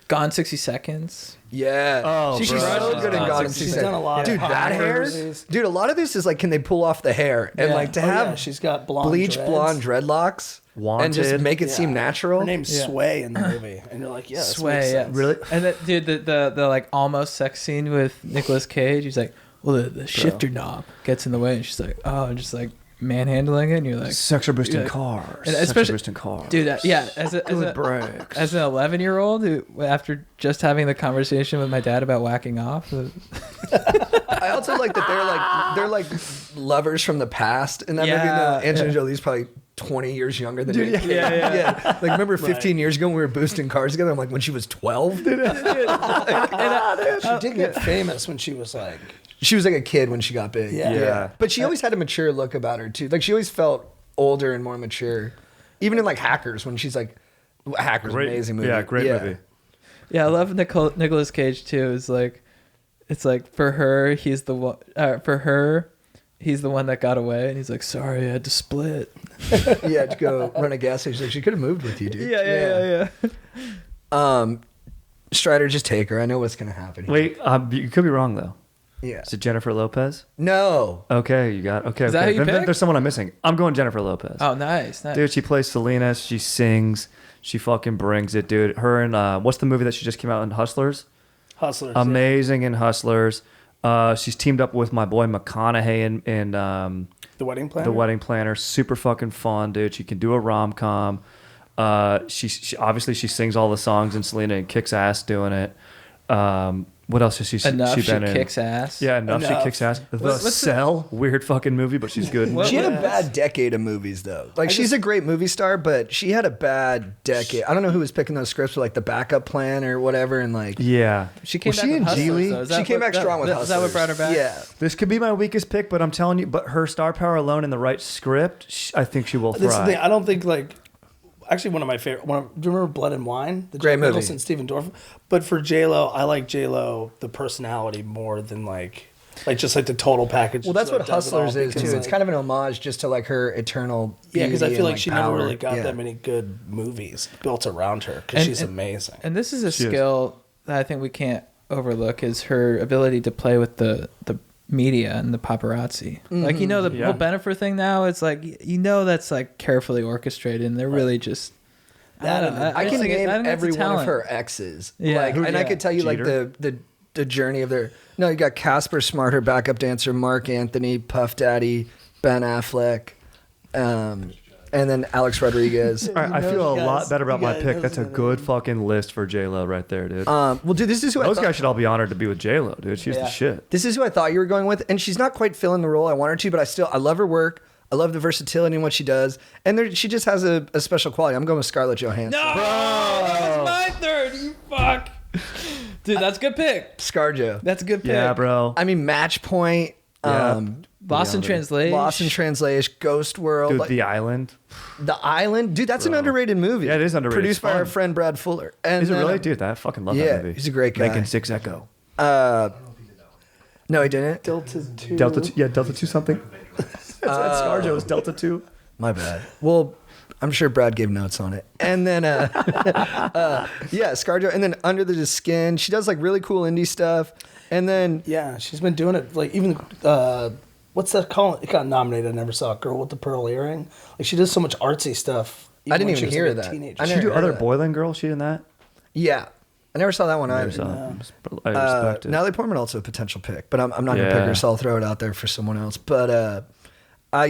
Gone 60 Seconds. Yeah. Oh, she's bro. so good in She's God. She's done a lot. Dude, of that hair. movies. Dude, a lot of this is like, can they pull off the hair and Yeah. like to Oh, have yeah, she's got blonde bleach dreads. blonde dreadlocks and just Wanted. make it seem Yeah. natural. Her name's Yeah. Sway in the movie, and you're like, yeah, this Sway, makes yeah. sense. Really? And that dude, the like almost sex scene with Nicolas Cage. He's like, well, the shifter knob gets in the way, and she's like, oh, and just like manhandling it, and you're like, Sex or boosting Yeah. cars. And Sex or especially- boosting cars. dude, yeah. As an 11-year-old who, after just having the conversation with my dad about whacking off, I also like that they're like lovers from the past in that movie. Yeah, No, Angelina yeah. Jolie's probably 20 years younger than me. yeah. Like remember 15 years ago when we were boosting cars together? I'm like, when she was 12? She did get famous when she was like, She was like a kid when she got big. Yeah. But she always had a mature look about her too. Like she always felt older and more mature. Even in like Hackers, when she's like, Hackers, Great, amazing movie. Yeah, great movie. yeah, I love Nicolas Cage too. It's like for her, he's the one. For her, he's the one that got away, and he's like, sorry, I had to split. Yeah, to go run a gas station. Like, she could have moved with you, dude. Yeah. Strider, just take her. I know what's gonna happen. Wait, you could be wrong though. Yeah. Is it Jennifer Lopez? No. Okay, you got okay. Is that okay. who you Then picked? there's someone I'm missing. I'm going Jennifer Lopez. Oh, nice. Dude, she plays Selena. She sings. She fucking brings it, dude. Her and what's the movie that she just came out in? Hustlers. Hustlers. Amazing in Hustlers. She's teamed up with my boy McConaughey in The Wedding Planner. The Wedding Planner. Super fucking fun, dude. She can do a rom-com. She obviously she sings all the songs in Selena and kicks ass doing it. What else has she Enough, she been in? kicks ass. Yeah, enough. She Enough. kicks ass. The what's the- Cell, weird fucking movie, but she's good. What- She had a Yes. bad decade of movies, though. Like, she's a great movie star, but she had a bad decade. I don't know who was picking those scripts for, like, The Backup Plan or whatever, and, like... Yeah, She came Was back she with in Hustlers, Geely? though. Is She that came what- back strong with Is that what Hustlers. brought her back? Yeah. this could be my weakest pick, but I'm telling you, but her star power alone in the right script, I think she will This is the thrive. thing. I don't think like. Actually, one of my favorite. Do you remember Blood and Wine? The Great Jack movie. Nicholson, Stephen Dorff. But for J Lo, I like J Lo the personality more than like just like the total package. Well, that's that what does it all, Hustlers is, too. because, It's like- kind of an homage just to, like, her eternal Yeah, because I beauty feel and, like she power. never really got Yeah. that many good movies built around her because And- she's and- amazing. And this is a She is. skill that I think we can't overlook is her ability to play with the media and the paparazzi. Like, you know, the Yeah. whole Bennifer thing now, it's like, you know, that's like carefully orchestrated and they're really just... That don't know. I can just think name I think it's a every one of talent. her exes. Yeah. Like, and I Yeah. could tell you, like, Jeter? the journey of their... No, you got Casper Smart, her backup dancer, Mark Anthony, Puff Daddy, Ben Affleck, and then Alex Rodriguez. All right, I feel a guys- lot better about you my guys pick. know That's a some of good fucking list for J Lo right there, dude. Well, dude, this is who I Those thought, guys should all be honored to be with J Lo, dude. She's Yeah. the shit. This is who I thought you were going with, and she's not quite filling the role I want her to, but I love her work. I love the versatility in what she does, and she just has a special quality. I'm going with Scarlett Johansson. No! That was my third, you fuck! Dude, that's a good pick. ScarJo. That's a good pick. Yeah, bro. I mean, Match Point, Yeah. Lost in Translation. Lost in Translation, Ghost World, Dude, like, The Island. The Island. Dude, that's an underrated movie. Yeah, it is underrated. Produced It's by our fun. friend Brad Fuller. And Is it then, really? Dude, I fucking love yeah, that movie. he's a great guy. Making 6 Echo. No, he didn't. Delta 2. Delta 2, yeah, Delta 2 something. That's ScarJo is Delta 2. My bad. Well, I'm sure Brad gave notes on it. And then, yeah, ScarJo. And then Under the Skin. She does like really cool indie stuff. And then, Yeah, she's been doing it like even what's that called? It got nominated. I never saw it. Girl with the Pearl Earring. Like she does so much artsy stuff. I didn't when even she was, hear like, a that. teenager. I Did she never do heard Other of that. Boyland Girl? She in that? Yeah. I never saw that one I either. never saw it. I respect it. Natalie Portman also a potential pick, but I'm not gonna pick Yeah. her, so I'll throw it out there for someone else. But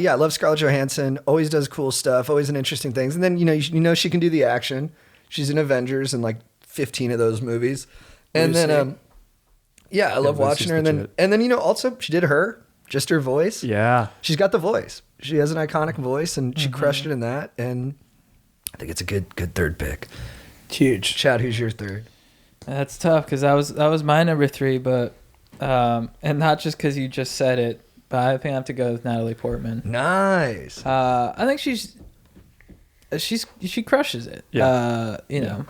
yeah, I love Scarlett Johansson. Always does cool stuff. Always in interesting things. And then you know she can do the action. She's in Avengers in like 15 of those movies. And Lucy. then yeah, I love Lucy's watching her. And legit. then also she did just her voice. Yeah. She's got the voice. She has an iconic voice, and she crushed it in that. And I think it's a good third pick. Huge. Chad, who's your third? That's tough because that was my number 3, but and not just because you just said it, but I think I have to go with Natalie Portman. Nice. I think she crushes it. Yeah. You know,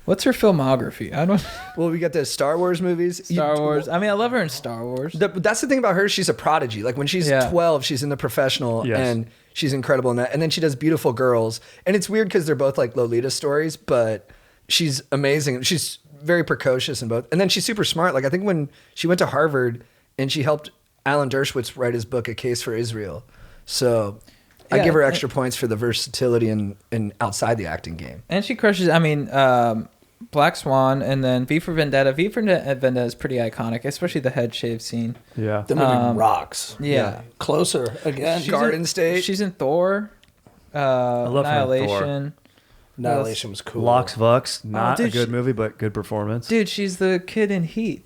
what's her filmography? I don't. Well, we got the Star Wars movies. Star Wars. I mean, I love her in Star Wars. That's the thing about her. She's a prodigy. Like when she's 12, she's in The Professional, Yes. and she's incredible in that. And then she does Beautiful Girls, and it's weird because they're both like Lolita stories, but she's amazing. She's very precocious in both. And then she's super smart. Like I think when she went to Harvard and she helped Alan Dershowitz write his book, A Case for Israel. So I give her extra points for the versatility and outside the acting game. And she crushes. I mean, Black Swan, and then V for Vendetta. V for Vendetta is pretty iconic, especially the head shave scene. Yeah. The movie rocks. Yeah. Closer again. Garden State. She's in Thor. love her in Thor. Annihilation. Annihilation was cool. Lux Vux, not dude, a good movie, but good performance. Dude, she's the kid in Heat.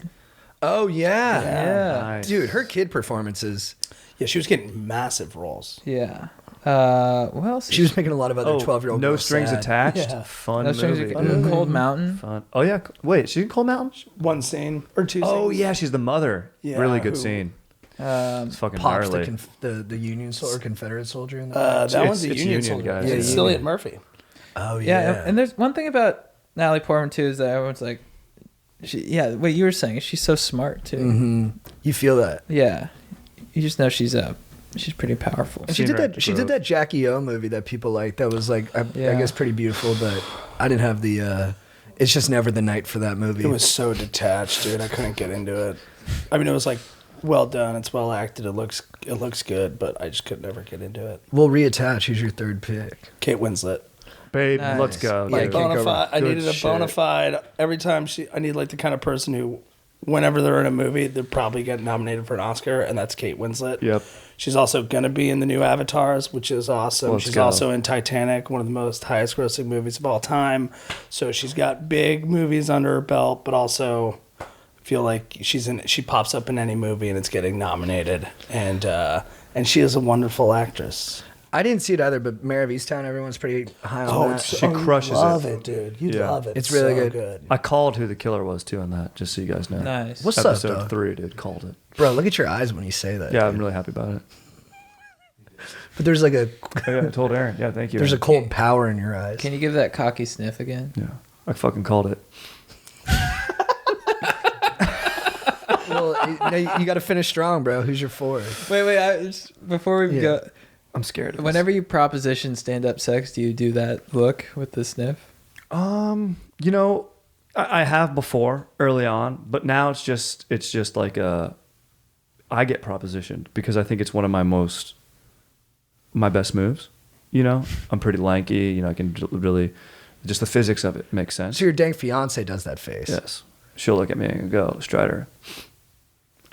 Oh yeah. Yeah. Nice. Dude, her kid performances. Yeah, she was getting massive roles. Yeah. What else? She was making a lot of other 12-year-old No girls Strings sad. Attached. Yeah. Fun No Strings movie. Attached. Cold Mountain. Fun. Oh yeah. Wait, she's in Cold Mountain. One scene or two Oh scenes. yeah, she's the mother. Yeah. Really good Who- scene. It's fucking Pops gnarly. the Union soldier, Confederate soldier in that. That one's a it's Union Union, soldier. guys. Yeah, Yeah, Cillian Murphy. Oh Yeah. And there's one thing about Natalie Portman too is that everyone's like, what you were saying. She's so smart too. Mm-hmm. You feel that. Yeah. You just know she's pretty powerful. And she Seen did her at that. the She did Grove. that Jackie O movie that people like. That was like, I guess, pretty beautiful. But I didn't have the. It's just never the night for that movie. It was so detached, dude. I couldn't get into it. I mean, it was like well done. It's well acted. It looks good, but I just could never get into it. We'll reattach. Who's your third pick? Kate Winslet. Babe, Nice. let's go. Yeah, dude. can't go Bonafide. wrong. I Good needed a shit. bona fide. Every time I need like the kind of person who, whenever they're in a movie, they'll probably get nominated for an Oscar, and that's Kate Winslet. Yep. She's also gonna be in the new Avatars, which is awesome. Let's She's go. also in Titanic, one of the most highest grossing movies of all time. So she's got big movies under her belt, but also feel like she pops up in any movie and it's getting nominated. And she is a wonderful actress. I didn't see it either, but Mayor of Easttown, everyone's pretty high on that. She crushes you love it. it, dude. You Yeah. love it. It's really so good. I called who the killer was too on that, just so you guys know. Nice. What's up, Episode dog? 3, dude. Called it. Bro, look at your eyes when you say that. Yeah, dude. I'm really happy about it. But there's like a Yeah, I told Aaron. Yeah, thank you. there's a Aaron. cold power in your eyes. Can you give that cocky sniff again? Yeah, I fucking called it. Well, you got to finish strong, bro. Who's your fourth? Wait. Before we Yeah. go, I'm scared. Of whenever you proposition stand-up sex, do you do that look with the sniff? you know, I have before early on, but now it's just like I get propositioned because I think it's one of my best moves. You know, I'm pretty lanky. You know, I can really, just the physics of it makes sense. So your dank fiance does that face. Yes, she'll look at me and go, Strider,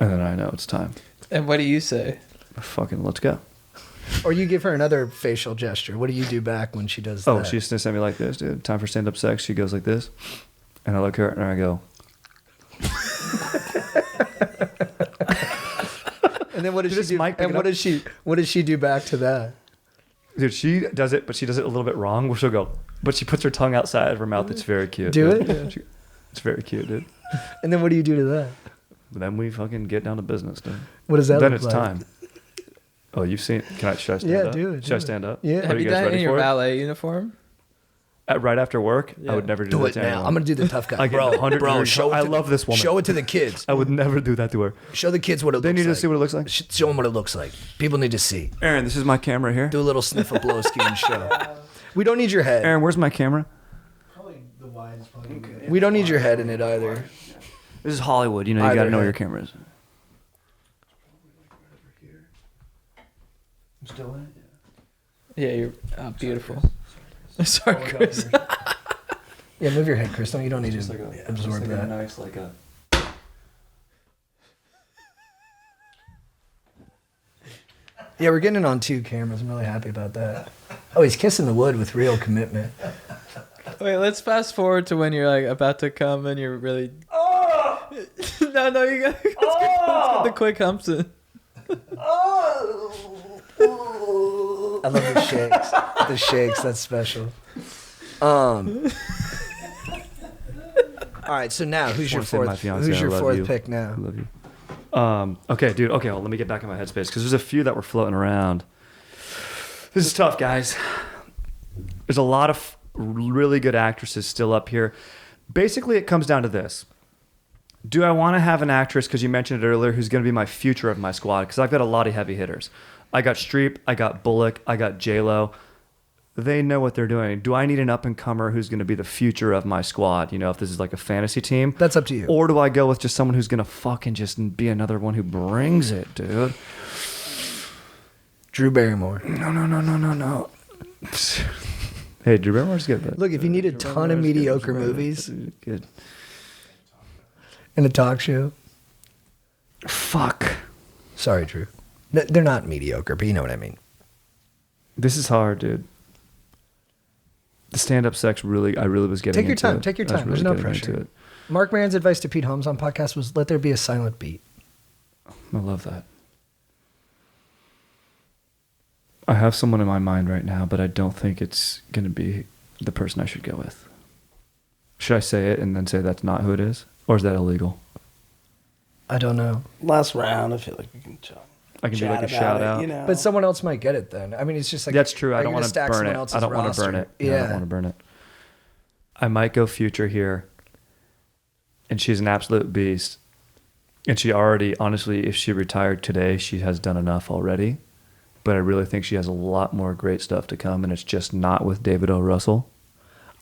and then I know it's time. And what do you say? Fucking let's go. Or you give her another facial gesture. What do you do back when she does that? Oh, she used to send me like this, dude. Time for stand-up sex. She goes like this, and I look at her and I go, And then what does Dude, she this do? mic pick And it what does she do back to that? dude, she does it, but she does it a little bit wrong. Where she'll go, but she puts her tongue outside of her mouth. It's very cute. Do dude. it? It's very cute, dude. And then what do you do to that? Then we fucking get down to business, dude. What does that Then look it's like? time. Oh, you've seen? Should I stand Yeah, up? do it, Should do I it. stand up? Yeah. Are Have you guys done it ready in your for it? ballet uniform? Right after work, Yeah. I would never do, Do that it to now. anyone. I'm gonna do the tough guy, I get bro. 100 Bro, degrees. show it. I to- love this woman. Show it to the kids. I would never do that to her. Show the kids what it They looks need like. to see what it looks like. Show them what it looks like. People need to see. Aaron, this is my camera here. Do a little sniff of blowski and show. We don't need your head. Aaron, where's my camera? We don't need your head in it either. This is Hollywood. You know, you Either got to know where head. your camera is. Yeah, you're beautiful. Sorry, Chris. Yeah, move your head, Chris. You don't need to absorb that. Nice, like a. Yeah, we're getting it on 2 cameras. I'm really happy about that. Oh, he's kissing the wood with real commitment. Wait, let's fast forward to when you're like about to come and you're really. No, you got let's get the quick humps in. I love the shakes. The shakes, that's special. All right, so now who's your Wanna say my fourth? fiance, Who's I your love fourth you. pick I now? love you. Okay, dude. Okay, well, let me get back in my headspace because there's a few that were floating around. This is tough, guys. There's a lot of really good actresses still up here. Basically, it comes down to this. Do I want to have an actress, because you mentioned it earlier, who's going to be my future of my squad? Because I've got a lot of heavy hitters. I got Streep, I got Bullock, I got J-Lo. They know what they're doing. Do I need an up-and-comer who's going to be the future of my squad? You know, if this is like a fantasy team. That's up to you. Or do I go with just someone who's going to fucking just be another one who brings it, dude? Drew Barrymore. No. Hey, Drew Barrymore's good. But Look, if you need a ton of mediocre movies good. and a talk show. Fuck. Sorry, Drew. They're not mediocre, but you know what I mean. This is hard, dude. The stand-up sex I really was getting Take your into time. it. Take your I was time. There's really no getting into pressure. it. Mark Maron's advice to Pete Holmes on podcast was let there be a silent beat. I love that. I have someone in my mind right now, but I don't think it's going to be the person I should go with. Should I say it and then say that's not who it is? Or is that illegal? I don't know. Last round, I feel like we can chat. I can do like a about shout it, out. You know? But someone else might get it then. I mean, it's just like That's true. are I you don't gonna want to stack burn someone it. else's I don't want to burn roster? it. I don't want to burn it. I might go future here. And she's an absolute beast. And she already, honestly, if she retired today, she has done enough already. But I really think she has a lot more great stuff to come, and it's just not with David O. Russell.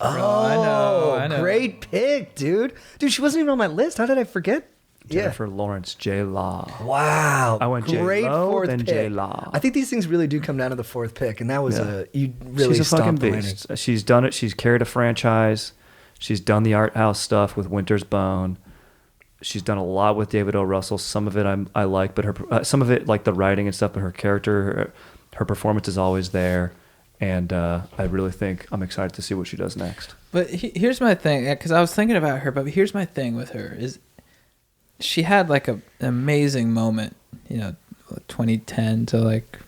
Oh, I know. Great pick, dude. Dude, she wasn't even on my list. How did I forget? Jennifer Lawrence, J-Law. Wow. I went great J-Lo, fourth then pick. J-Law. I think these things really do come down to the fourth pick, and that was you really She's a fucking stomped the landing. beast. She's done it. She's carried a franchise. She's done the art house stuff with Winter's Bone. She's done a lot with David O. Russell. Some of it I like, but her some of it, like the writing and stuff, but her character, her performance is always there. And I really think I'm excited to see what she does next. But here's my thing, because I was thinking about her, but here's my thing with her is she had like an amazing moment, 2010 to like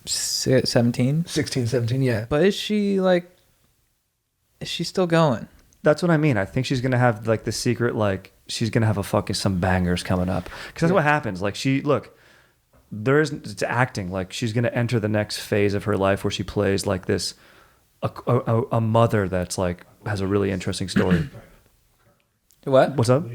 17. 16, 17, yeah. But is she still going? That's what I mean. I think she's gonna have like the secret, like she's gonna have some bangers coming up. Because that's what happens. Like it's acting. Like she's gonna enter the next phase of her life where she plays like this, a mother that's like has a really interesting story. What? What's up?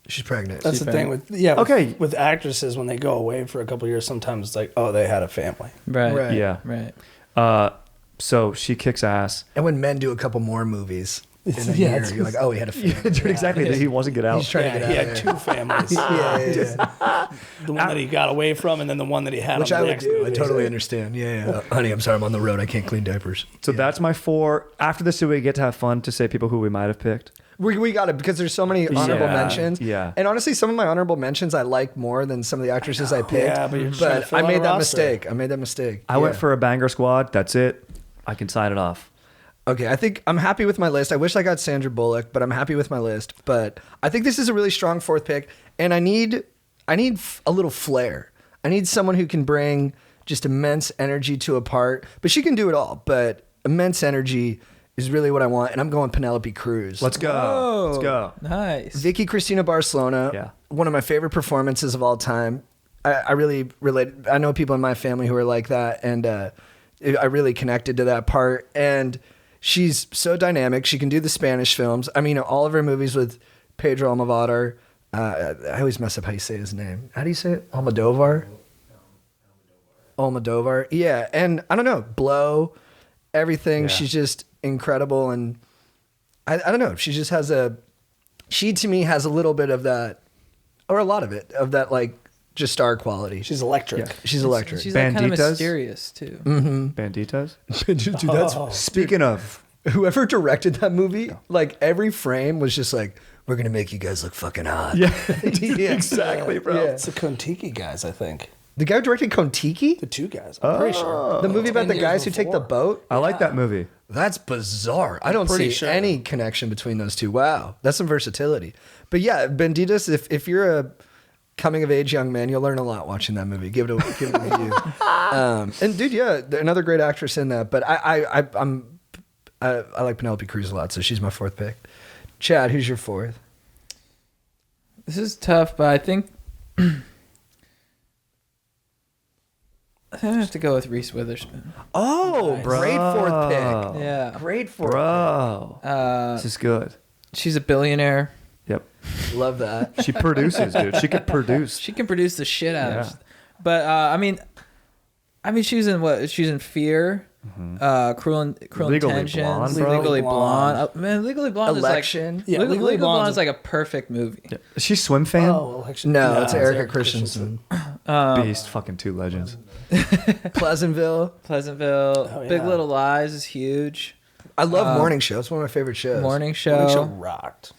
She's pregnant. That's She's the thing pregnant. with with actresses when they go away for a couple of years. Sometimes it's like, oh, they had a family. Right. Yeah. Right. So she kicks ass. And when men do a couple more movies in a Yeah, year, it's you're like, oh, he had a family. Dude, exactly. He wants to get out. He's trying to get He out had of there. two families. Yeah. The one that he got away from, and then the one that he had Which on I the would next do. I movie. totally understand. Yeah. Honey, I'm sorry. I'm on the road. I can't clean diapers. So that's my 4. After this, do we get to have fun to say people who we might have picked? We got it because there's so many honorable mentions. Yeah. And honestly, some of my honorable mentions I like more than some of the actresses I picked. Yeah, but you're just trying to fill I out made a that roster. mistake. I went for a banger squad. That's it. I can sign it off. Okay, I think I'm happy with my list. I wish I got Sandra Bullock, but I'm happy with my list. But I think this is a really strong fourth pick, and I need a little flair. I need someone who can bring just immense energy to a part. But she can do it all. But immense energy is really what I want, and I'm going Penelope Cruz. Let's go. Oh, Let's go. Nice. Vicky Cristina Barcelona. Yeah. One of my favorite performances of all time. I really relate. I know people in my family who are like that, and I really connected to that part. And she's so dynamic. She can do the Spanish films. I mean, all of her movies with Pedro Almodovar. I always mess up how you say his name. How do you say it? Almodovar? Almodovar. Yeah. And I don't know. Blow. Everything. Yeah. She's just incredible. And I don't know. She just has she to me has a little bit of that, or a lot of it, of that like just star quality. She's electric. Yeah. She's electric. She's like kind of Banditas? mysterious too. Banditas? Dude, that's Speaking of, whoever directed that movie, like every frame was just like, we're gonna make you guys look fucking hot. yeah, Yeah. exactly, bro. Yeah. It's the Kontiki guys, I think. The guy who directed Kon-Tiki? The two guys. I'm pretty sure. The movie about 10 the years guys who take the before. boat? I like that movie. That's bizarre. I don't pretty see sure. any connection between those two. Wow. That's some versatility. But yeah, Banditas, if you're a coming of age young man, you'll learn a lot watching that movie. Give it a view. And dude, yeah, another great actress in that. But I like Penelope Cruz a lot, so she's my fourth pick. Chad, who's your fourth? This is tough, but I think I think I have to go with Reese Witherspoon. Oh, great fourth pick. Yeah. Great fourth Bro, this is good. She's a billionaire. Yep. pick. Love that. She produces, dude. She could produce. She can produce the shit out of Yeah. it. But I mean, she's in what? She's in Fear, Cruel Legally Intentions, Blonde, bro. Legally Blonde. Blonde. Man, Legally Blonde Election. is like Yeah, Legally Blonde Blonde's is like a perfect movie. Yeah. Is she a swim fan? Oh, actually, No, it's Erica Christensen. Beast, fucking two legends. Pleasantville. Pleasantville, Oh, yeah. Big Little Lies is huge. I love Morning Show. It's one of my favorite shows. Morning Morning Show Show, rocked.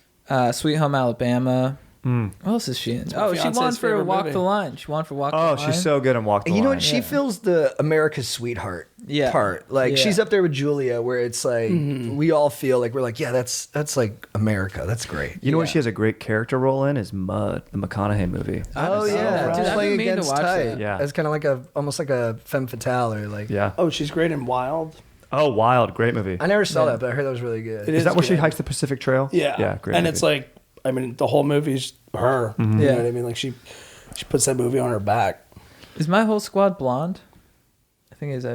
Sweet Home Alabama. Mm. What else is she in? my Oh, she won fiance's for favorite Walk movie. the Line. She won for Walk the Oh, Line. she's so good in Walk the And you know Line. what? She Yeah. feels the America's sweetheart Yeah. part. Like Yeah. she's up there with Julia, where it's like we all feel like we're like, yeah, that's like America. That's great. You know what Yeah. she has a great character role in is Mud, the McConaughey movie. Oh yeah, Dude, just I've playing been meaning to against watch type. that. Yeah. As kind of like almost like a femme fatale or like. Yeah. Oh, she's great in Wild. Oh, Wild, great movie. I never saw Yeah. that, but I heard that was really good. It Is that where she good. hikes the Pacific Trail? Yeah. Yeah, great. And movie. it's like, I mean, the whole movie's her. You Yeah. know what I mean? Like she puts that movie on her back. Is my whole squad blonde? I think is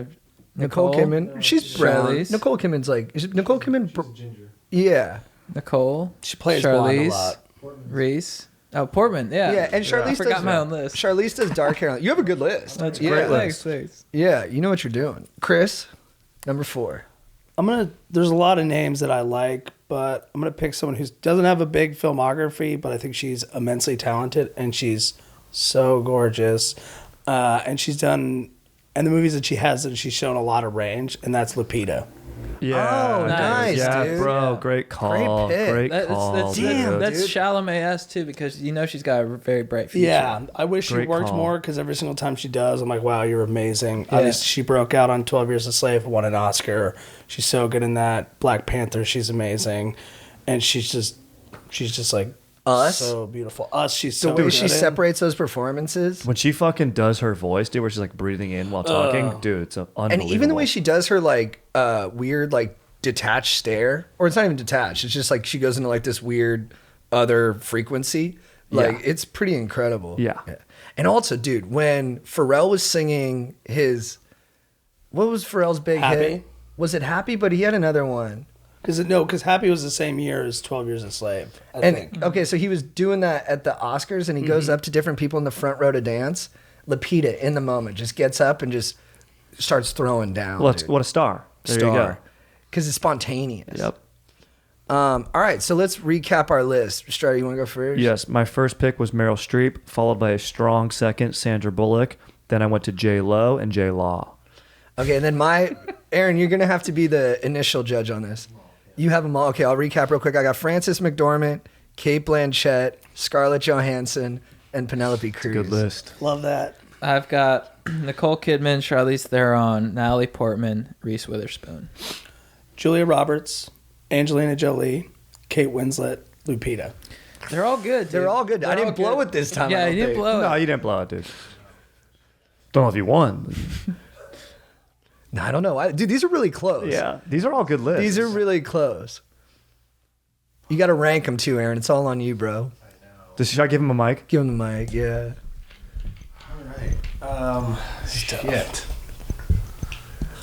Nicole Kidman. She's brown. Charlize. Nicole Kidman's like. Is it Nicole Kidman? Yeah. Nicole. She plays blonde a Charlize. lot. Reese. Oh, Portman. Yeah. Yeah, and Charlize I forgot does my own list. Charlize does dark hair. You have a good list. That's yeah. great list. Thanks. Yeah, you know what you're doing. Chris, number 4. There's a lot of names that I like, but I'm gonna pick someone who doesn't have a big filmography, but I think she's immensely talented and she's so gorgeous. And she's done, and the movies that she has, and she's shown a lot of range, and that's Lupita. Yeah. Oh, nice, Yeah, dude. bro. Yeah. Great call. Great pick. Great That's, call. that's, Damn, that's dude. Chalamet-esque too, because you know she's got a very bright future. Yeah, I wish she Great worked call. more because every single time she does, I'm like, wow, you're amazing. Yeah. Obviously, she broke out on 12 Years a Slave, won an Oscar. She's so good in that. Black Panther, she's amazing, and she's just like Us? so beautiful. Us, she's The so way good she in. separates those performances. When she fucking does her voice, dude, where she's like breathing in while talking, dude, it's unbelievable. And even the way she does her like weird like detached stare, or it's not even detached. It's just like she goes into like this weird other frequency. Like Yeah. it's pretty incredible. Yeah. And also, dude, when Pharrell was singing what was Pharrell's big Happy? hit? Was it Happy? But he had another one. Because Happy was the same year as 12 Years a Slave. I And think. okay, so he was doing that at the Oscars, and he goes up to different people in the front row to dance. Lupita, in the moment, just gets up and just starts throwing down. Well, dude. what a star. There you go. Because it's spontaneous. Yep. All right, so let's recap our list. Strider, you want to go first? Yes, my first pick was Meryl Streep, followed by a strong second, Sandra Bullock. Then I went to J Lo and J Law. Okay, and then Aaron, you're gonna have to be the initial judge on this. You have them all. Okay, I'll recap real quick. I got Frances McDormand, Kate Blanchett, Scarlett Johansson, and Penelope Cruz. Good list. Love that. I've got Nicole Kidman, Charlize Theron, Natalie Portman, Reese Witherspoon. Julia Roberts, Angelina Jolie, Kate Winslet, Lupita. They're all good. Dude. They're all good. I They're didn't all blow good. it this time. Yeah, I don't you didn't think. blow No, it. you didn't blow it, dude. Don't know if you won. No, I don't know. Dude, these are really close. Yeah, these are all good lists. These are really close. You got to rank them too, Aaron. It's all on you, bro. Should I give him a mic? Give him the mic. Yeah. All right. Shit.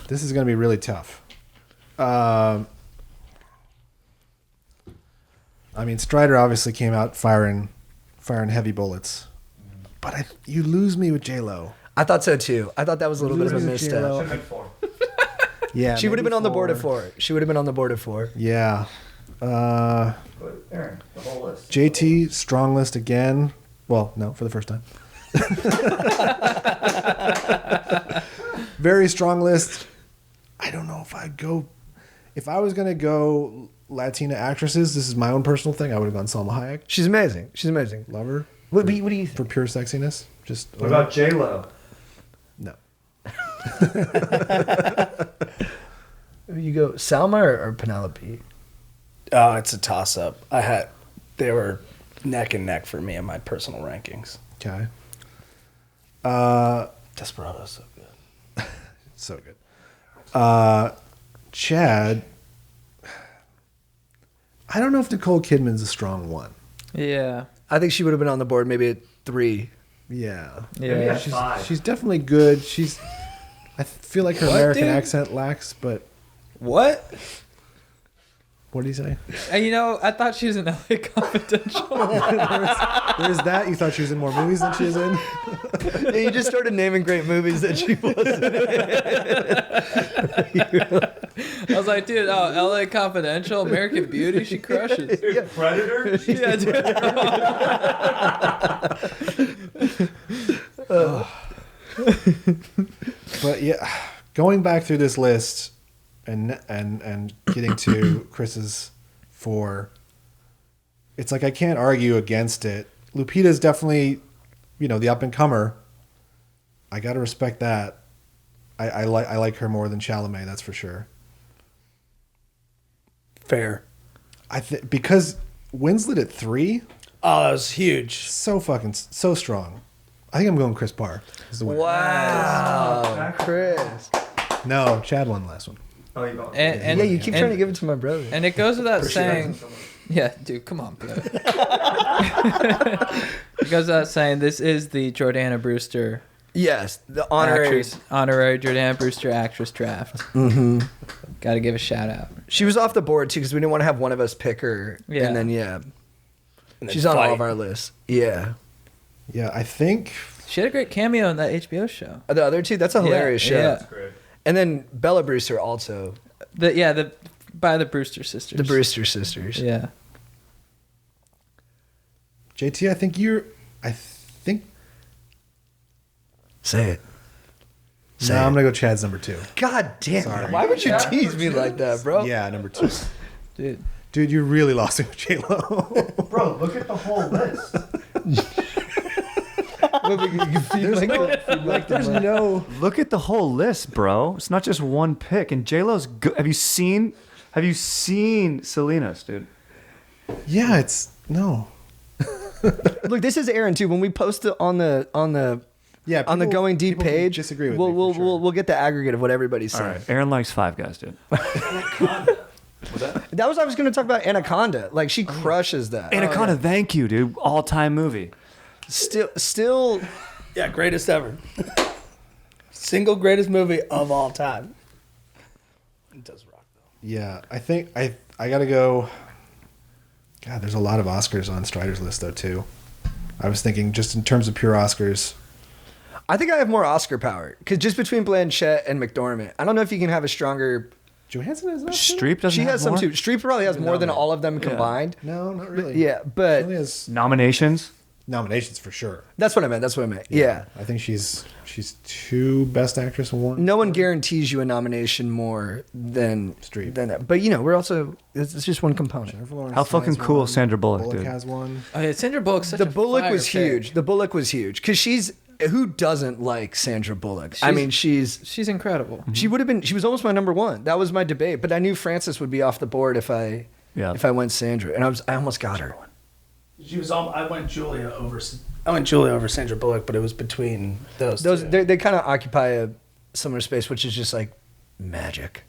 This is going to be really tough. I mean, Strider obviously came out firing heavy bullets, but you lose me with J Lo. I thought so too. I thought that was a little bit of a misstep. Yeah, She would have maybe been on the board at 4. 4. She would have been on the board at 4. Yeah. Aaron, the whole list. JT, strong list again. Well, no, for the first time. Very strong list. I don't know if I'd go. If I was going to go Latina actresses, this is my own personal thing, I would have gone Salma Hayek. She's amazing. She's amazing. Love her. What do you For pure sexiness. Just What about J Lo? no. You go Salma or Penelope? Oh, it's a toss up. They were neck and neck for me in my personal rankings. Okay. Desperado's so good. So good. Chad. I don't know if Nicole Kidman's a strong one. Yeah. I think she would have been on the board maybe at 3. Yeah. Yeah. She's definitely good. I feel like her What, American dude? accent lacks, but What? what did he say? And I thought she was in LA Confidential. There's that. You thought she was in more movies than she was in? Yeah, you just started naming great movies that she wasn't in. I was like, dude, LA Confidential, American Beauty, she crushes. Predator? Yeah, dude. But yeah, going back through this list and getting to Chris's 4, it's like I can't argue against it. Lupita's definitely, the up and comer. I gotta respect that. I like her more than Chalamet, that's for sure. Fair. Because Winslet at 3, Oh, that was huge. so strong. I think I'm going Chris Parr is the winner. Wow, Chris. No, Chad won the last one. Oh, you go. And Yeah, you keep trying to give it to my brother. And it goes without saying. Yeah, dude, come on, bro. It goes without saying this is the Jordana Brewster Yes, the honorary. honorary Jordana Brewster actress draft. Mm-hmm. Got to give a shout out. She was off the board too because we didn't want to have one of us pick her. Yeah. And then And then she's on all fight. of our lists. Yeah. Yeah, I think She had a great cameo in that HBO show. The other two, that's a hilarious show. Yeah. And then Bella Brewster also, By the Brewster sisters. the Brewster sisters. Yeah. JT, I think Say it. Say no, it. I'm gonna go Chad's number 2. God damn Sorry. it! Why would you tease me like that, bro? Yeah, number 2. Dude. Dude, you really lost it with J-Lo. Bro, look at the whole list. There's no... Look at the whole list, bro. It's not just one pick. And J-Lo's good. Have you seen Selena's, dude? Yeah, it's... No. Look, this is Aaron too. When we post it on the Yeah, on the people- Going Deep people can page, disagree with we'll me for we'll, sure. we'll get the aggregate of what everybody's All saying. right. Aaron likes Five Guys, dude. That was I was going to talk about Anaconda. Like she crushes that. Anaconda, thank you, dude. All-time movie. Still. Yeah, greatest ever. Single greatest movie of all time. It does rock though. Yeah, I think I gotta go... God, there's a lot of Oscars on Strider's list, though, too. I was thinking just in terms of pure Oscars... I think I have more Oscar power because just between Blanchett and McDormand, I don't know if you can have a stronger. Johansson has enough? Streep doesn't She have has some more? too. Streep probably has more than all of them combined. No, not really. Yeah, She but only has Nominations? nominations for sure. that's what I meant. Yeah. I think she's 2 Best Actress and 1. No one guarantees you a nomination more than Streep. than that. But we're also it's just one component. Jennifer Lawrence How fucking has cool one. is Sandra Bullock, dude? has one. Oh, yeah, Sandra Bullock's such The a Bullock fire was pick. huge. The Bullock was huge because she's who doesn't like Sandra Bullock? I mean, She's incredible. she would have been. She was almost my number 1. That was my debate. But I knew Frances would be off the board if I went Sandra, and I almost got her. She was all. I went Julia over Sandra Bullock, but it was between those. Those two. they kind of occupy a similar space, which is just like magic,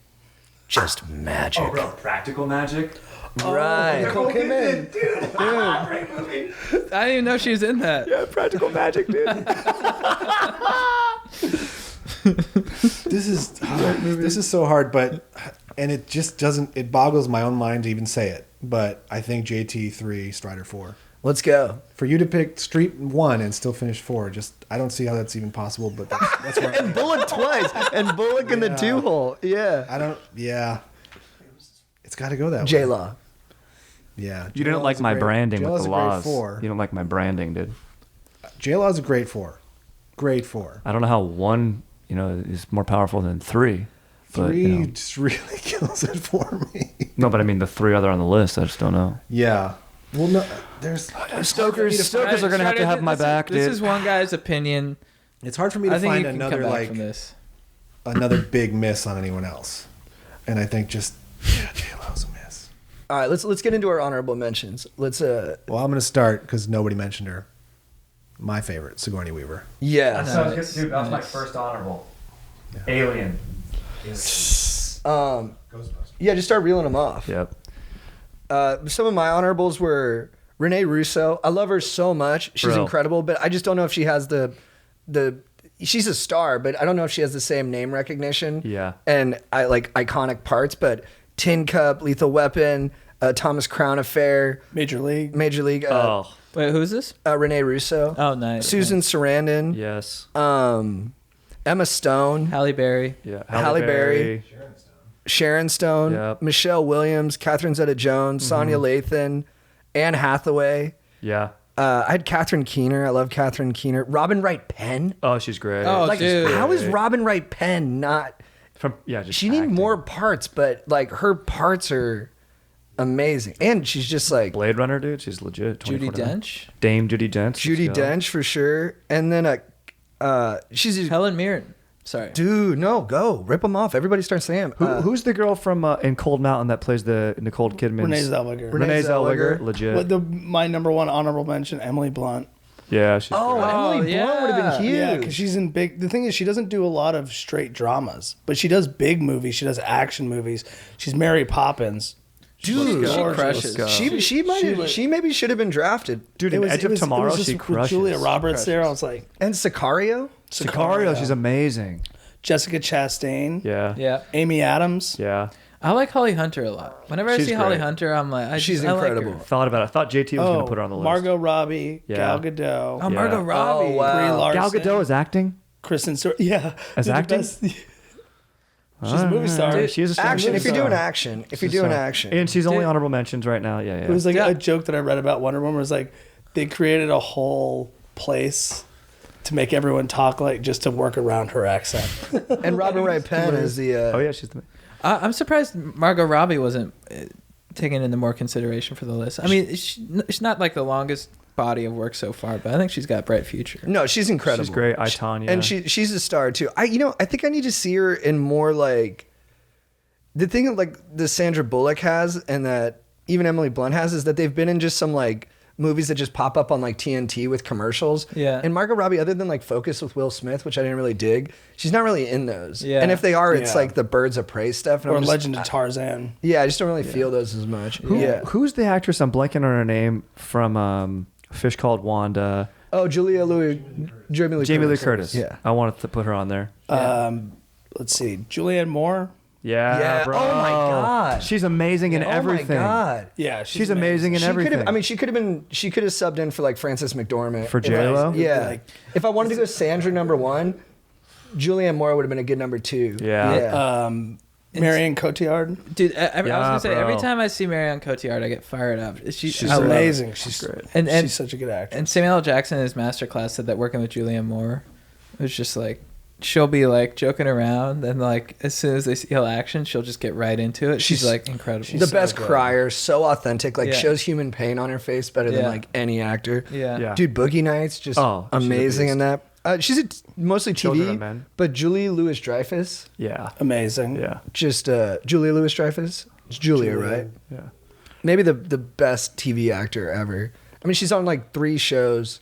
just magic. Oh, bro, practical magic? Right. Nicole Kidman. Great movie. I didn't even know she was in that. Yeah, practical magic, dude. This is so hard, and it just doesn't. It boggles my own mind to even say it. But I think JT 3, Strider 4. Let's go. For you to pick Streep 1 and still finish 4, I don't see how that's even possible. But that's where And Bullock twice, and Bullock in the 2-hole. Yeah. I don't. Yeah, it's got to go that way. J-Law. Yeah, You didn't like my branding with J-Law's the a great laws. 4. You don't like my branding, dude. J-Law's a great 4. Great 4. I don't know how 1, is more powerful than 3. But, 3 just really kills it for me. No, but I mean the 3 other on the list. I just don't know. Yeah. Well, no, there's Stokers are gonna have to have my back, dude. This is one guy's opinion. It's hard for me to I think find you can another come back from this. another big miss on anyone else, and I think just J-Lo's a miss. All right, let's get into our honorable mentions. Let's Well, I'm gonna start because nobody mentioned her. My favorite, Sigourney Weaver. yeah. Dude, that was my first honorable. Alien. Yeah, just start reeling them off. Yep. Some of my honorables were Renee Russo. I love her so much. She's Bro. incredible, but I just don't know if she has the. She's a star, but I don't know if she has the same name recognition. Yeah. And I like iconic parts, but Tin Cup, Lethal Weapon, Thomas Crown Affair, Major League. Oh, Wait, who's this? Renee Russo. Oh, nice. Susan Sarandon. yes. Emma Stone. Halle Berry. Yeah. Halle Berry. Sharon Stone. Yep. Michelle Williams. Catherine Zeta-Jones. Sonia Lathan. Anne Hathaway. Yeah. I had Catherine Keener. I love Catherine Keener. Robin Wright Penn. Oh, she's great. Oh, Like, dude. how is Robin Wright Penn not? Just She need acting. more parts, but like her parts are amazing, and she's just like Blade Runner, dude. She's legit. Judi 2049. Dench. Dame Judi Dench. Judi let's go. Dench for sure. And then she's Helen Mirren. Sorry. dude. No, go rip them off. Everybody starts saying Who's the girl from in Cold Mountain that plays the Nicole Kidman? Renee Zellweger. Renee Zellweger. Legit. My number one honorable mention, Emily Blunt. Yeah, she's Oh, great. Emily Blunt would have been huge. Yeah, because she's in big. The thing is, she doesn't do a lot of straight dramas, but she does big movies. She does action movies. She's Mary Poppins. Dude, She gorgeous. crushes. Let's go. she maybe should have been drafted. Dude, in Edge of Tomorrow, she with crushes. Julia Roberts there. I was like, And Sicario. Sicario, she's amazing. Jessica Chastain. Yeah. Yeah. Amy Adams. Yeah. I like Holly Hunter a lot. Whenever I She's see Holly great. Hunter, I'm like, She's I like her. incredible. Thought about it. I thought JT was going to put her on the list. Margot Robbie. Yeah. Gal Gadot. Oh, Margot Yeah. Robbie. Oh, wow. Brie Larson. Gal Gadot is acting? Kristen Stewart. Yeah. As Dude, the acting? best- She's a movie star. Dude, she is a star. Action. If you're doing Sorry. action. If you're She's a doing star. action. And she's only Dude. honorable mentions right now. Yeah, yeah. It was like Yeah. a joke that I read about Wonder Woman. Was like they created a whole place to make everyone talk like just to work around her accent. And Robin Wright Penn is the. oh, yeah, she's the... I'm surprised Margot Robbie wasn't taken into more consideration for the list. I mean, she's not like the longest body of work so far, but I think she's got a bright future. No, she's incredible. She's great. I, Tonya. And she's a star too. I think I need to see her in more like the thing like the Sandra Bullock has and that even Emily Blunt has is that they've been in just some like movies that just pop up on like TNT with commercials. Yeah. And Margot Robbie, other than like Focus with Will Smith, which I didn't really dig, she's not really in those. Yeah. And if they are, it's Yeah. like the Birds of Prey stuff. And or I'm just- Legend of Tarzan. Yeah, I just don't really feel those as much. Yeah. Who's the actress? I'm blanking on her name from Fish Called Wanda. Oh, Jamie Lee Curtis. Yeah. I wanted to put her on there. Let's see, Julianne Moore. Yeah, Yeah. bro. Oh my God. She's amazing in everything. Oh my God. Yeah, She's amazing in She could everything. have. I mean, she could have subbed in for like Frances McDormand For If- J-Lo? Yeah. Like- If I wanted to go Sandra number one, Julianne Moore would have been a good number two. Yeah. Marion Cotillard. Dude, I was Yeah, gonna say every bro. time I see Marion Cotillard, I get fired up. She's I love her. amazing. She's great. And she's such a good actor. And Samuel L. Jackson in his masterclass said that working with Julianne Moore, it was just like she'll be like joking around, and like as soon as they see action, she'll just get right into it. She's like incredible. The so best good. crier, so authentic, like Yeah. shows human pain on her face better than Yeah. like any actor. yeah. Yeah. Dude, Boogie Nights, just Oh, she's a amazing in that. She's mostly Children TV, of Men. but Julie Louis-Dreyfus, Yeah. Amazing. Yeah. just Julia Louis-Dreyfus. It's Julia, right? Yeah. Maybe the best TV actor ever. I mean, she's on like 3 shows,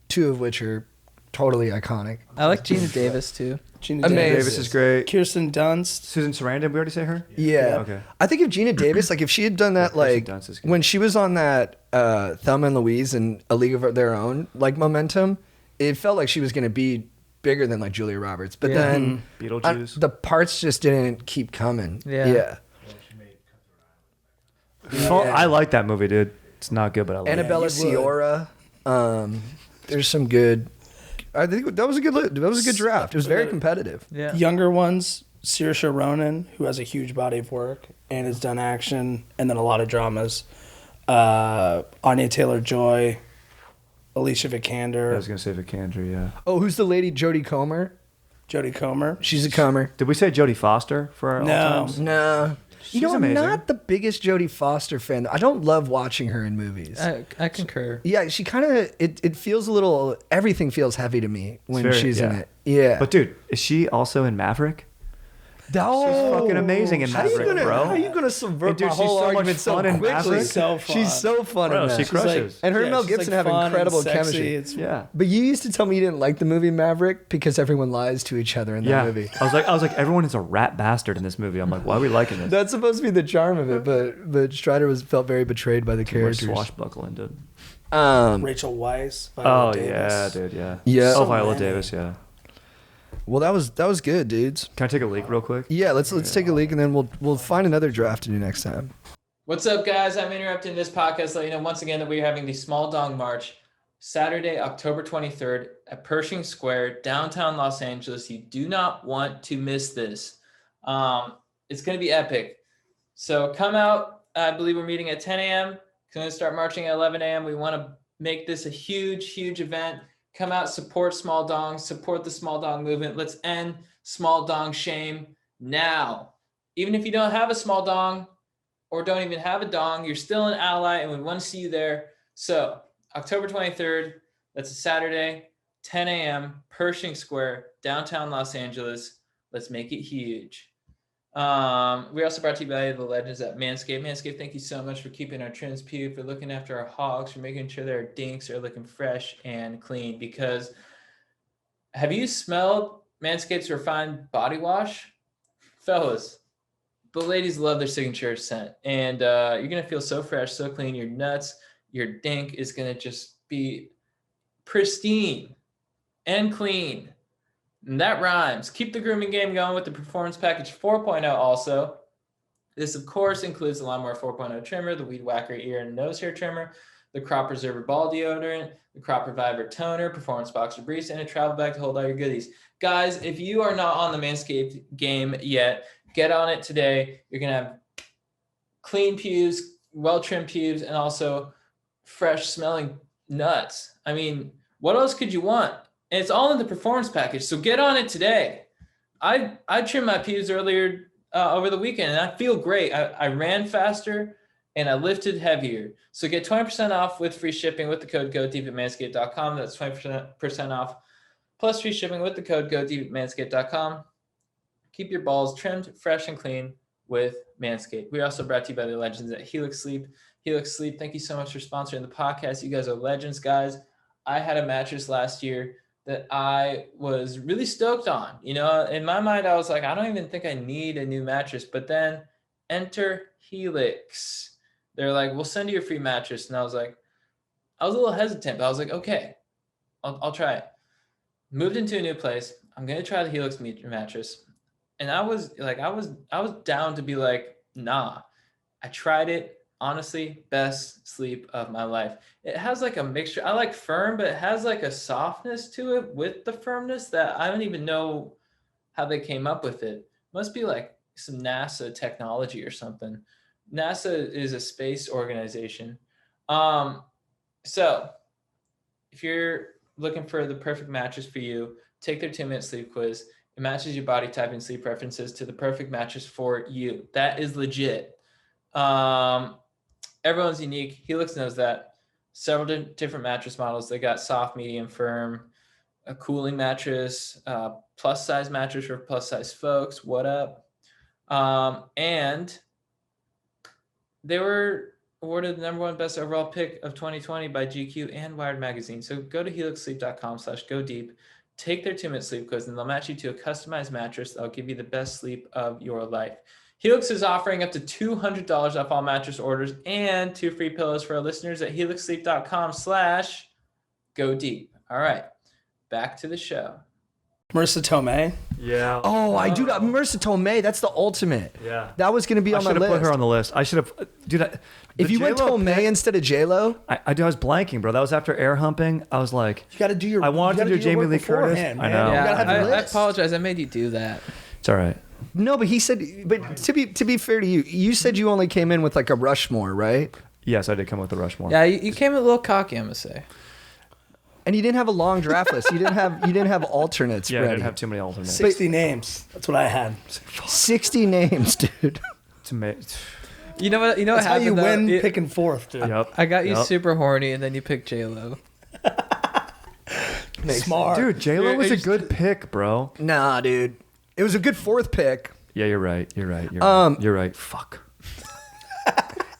2 of which are totally iconic. I like Gina Davis too. Gina Amazing. Davis. Davis is great. Kirsten Dunst. Susan Sarandon, we already say her? Yeah. Okay. I think if Gina Davis, like if she had done that, Yeah, Kirsten like Dunst is good. when she was on that Thelma and Louise and A League of Their Own, like momentum, it felt like she was going to be bigger than like Julia Roberts. But Yeah. then Beetlejuice. the parts just didn't keep coming. Yeah. Yeah. I like that movie, dude. It's not good, but I like Annabella you would. Sciorra. There's some good. I think that was a good. That was a good draft. It was very competitive. Yeah. Younger ones, Saoirse Ronan, who has a huge body of work and has done action and then a lot of dramas. Anya Taylor-Joy, Alicia I Vikander, was going to say Vikander, yeah. Oh, who's the lady? Jodie Comer. Jodie Comer. She's a Comer. Did we say Jodie Foster for our No. all-times? No. She's I'm amazing. not the biggest Jodie Foster fan. I don't love watching her in movies. I concur. Yeah, she kind of it feels a little. Everything feels heavy to me when very- she's in yeah. it. Yeah, But dude, is she also in Maverick? She's fucking amazing in Maverick, bro. How are you gonna subvert Dude, my she's whole so much argument so fun in quickly? Maverick. So fun. She's so fun Bro, in that. she crushes. And her and Mel she's, Gibson like, have fun and incredible sexy. chemistry. It's Yeah. But you used to tell me you didn't like the movie Maverick because everyone lies to each other in that Yeah. movie. I was like, everyone is a rat bastard in this movie. I'm like, why are we liking this? That's supposed to be the charm of it, but Strider felt very betrayed by the We're characters. swashbuckling, dude. Rachel Weisz. Oh Viola Davis. yeah, dude, yeah. Yeah. Oh, So Viola many. Davis, yeah. Well, that was good, dudes. Can I take a leak real quick? Yeah, let's take a leak and then we'll find another draft to do next time. What's up, guys? I'm interrupting this podcast to let you know once again that we are having the Small Dong March Saturday, October 23rd at Pershing Square, downtown Los Angeles. You do not want to miss this. It's going to be epic. So come out. I believe we're meeting at 10 a.m. We're going to start marching at 11 a.m. We want to make this a huge, huge event. Come out, support Small Dong, support the Small Dong movement. Let's end Small Dong shame now. Even if you don't have a small dong or don't even have a dong, you're still an ally and we want to see you there. So October 23rd, that's a Saturday, 10 a.m., Pershing Square, downtown Los Angeles. Let's make it huge. We also brought to you by the legends at Manscaped. Manscaped, thank you so much for keeping our trims pure, for looking after our hogs, for making sure their dinks are looking fresh and clean. Because have you smelled Manscaped's refined body wash? Fellas, the ladies love their signature scent. And you're going to feel so fresh, so clean. Your nuts, your dink is going to just be pristine and clean. And that rhymes. Keep the grooming game going with the Performance Package 4.0 also. This, of course, includes the Lawnmower 4.0 trimmer, the Weed Whacker ear and nose hair trimmer, the Crop Preserver ball deodorant, the Crop Reviver toner, Performance Boxer briefs, and a travel bag to hold all your goodies. Guys, if you are not on the Manscaped game yet, get on it today. You're going to have clean pubes, well-trimmed pubes, and also fresh-smelling nuts. I mean, what else could you want? And it's all in the Performance Package, so get on it today. I trimmed my pubes earlier over the weekend, and I feel great. I ran faster, and I lifted heavier. So get 20% off with free shipping with the code GODEEP at manscaped.com. That's 20% off plus free shipping with the code GODEEP at manscaped.com. Keep your balls trimmed, fresh, and clean with Manscaped. We also brought to you by the legends at Helix Sleep. Helix Sleep, thank you so much for sponsoring the podcast. You guys are legends, guys. I had a mattress last year that I was really stoked on. You know, in my mind, I was like, I don't even think I need a new mattress. But then enter Helix. They're like, we'll send you a free mattress. And I was like, I was a little hesitant, but I was like, okay, I'll try it. Moved into a new place. I'm going to try the Helix mattress. And I was down to be like, nah. I tried it. Honestly, best sleep of my life. It has like a mixture. I like firm, but it has like a softness to it with the firmness that I don't even know how they came up with it. Must be like some NASA technology or something. NASA is a space organization. So if you're looking for the perfect mattress for you, take their 2-minute sleep quiz. It matches your body type and sleep preferences to the perfect mattress for you. That is legit. Everyone's unique. Helix knows that. Several different mattress models. They got soft, medium, firm, a cooling mattress, plus size mattress for plus size folks. What up? And they were awarded the #1 best overall pick of 2020 by GQ and Wired Magazine. So go to helixsleep.com/godeep, take their 2-minute sleep quiz, and they'll match you to a customized mattress that'll give you the best sleep of your life. Helix is offering up to $200 off all mattress orders and 2 free pillows for our listeners at helixsleep.com/godeep. All right, back to the show. Marissa Tomei. Yeah. Oh, I do. Marissa Tomei, that's the ultimate. Yeah. That was going to be I on my should have list. put her on the list. I should have. Dude, If you went Tomei instead of J-Lo, I was blanking, bro. That was after air humping. I was like, You got to do your. I wanted you to gotta do Jamie your Lee work Curtis. beforehand, I man. know. You Yeah, gotta have your I list. apologize. I made you do that. it's all right. no, but he said, but to be fair to you, you said you only came in with like a Rushmore, right? Yes, I did come with the Rushmore. Yeah, you came a little cocky, I'm gonna say. And you didn't have a long draft list. You didn't have alternates Yeah, I ready. didn't have too many alternates. 60 names. That's what I had. 60 names, dude. You know what? You know That's what how you happened, win though? picking fourth, dude. Yep. I got you Yep. super horny, and then you picked J-Lo. Smart. Dude, J-Lo was a good pick, bro. Nah, dude. It was a good 4th pick. Yeah, you're right. You're right. You're right. Fuck.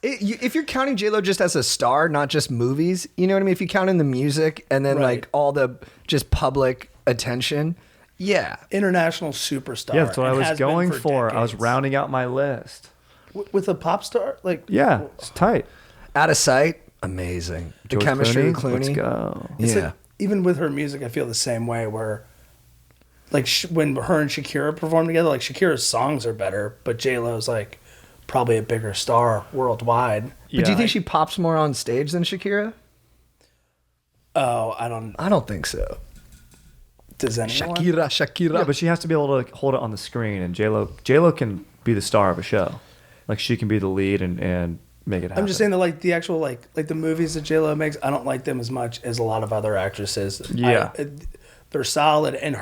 If you're counting J-Lo just as a star, not just movies, you know what I mean? If you count in the music and then like all the just public attention, yeah. International superstar. Yeah, that's what I and was has been going for. I was decades. rounding out my list. With a pop star? Like, Yeah, it's tight. Out of sight, amazing. The George chemistry with Let's Clooney. go. It's Yeah. like, even with her music, I feel the same way where, like, when her and Shakira perform together, like, Shakira's songs are better, but J-Lo's, like, probably a bigger star worldwide. But do you think she pops more on stage than Shakira? Oh, I don't think so. does anyone? Shakira. Yeah, but she has to be able to hold it on the screen, and J-Lo can be the star of a show. Like, she can be the lead and make it happen. I'm just saying that, like, the actual, like the movies that J-Lo makes, I don't like them as much as a lot of other actresses. Yeah. They're solid, and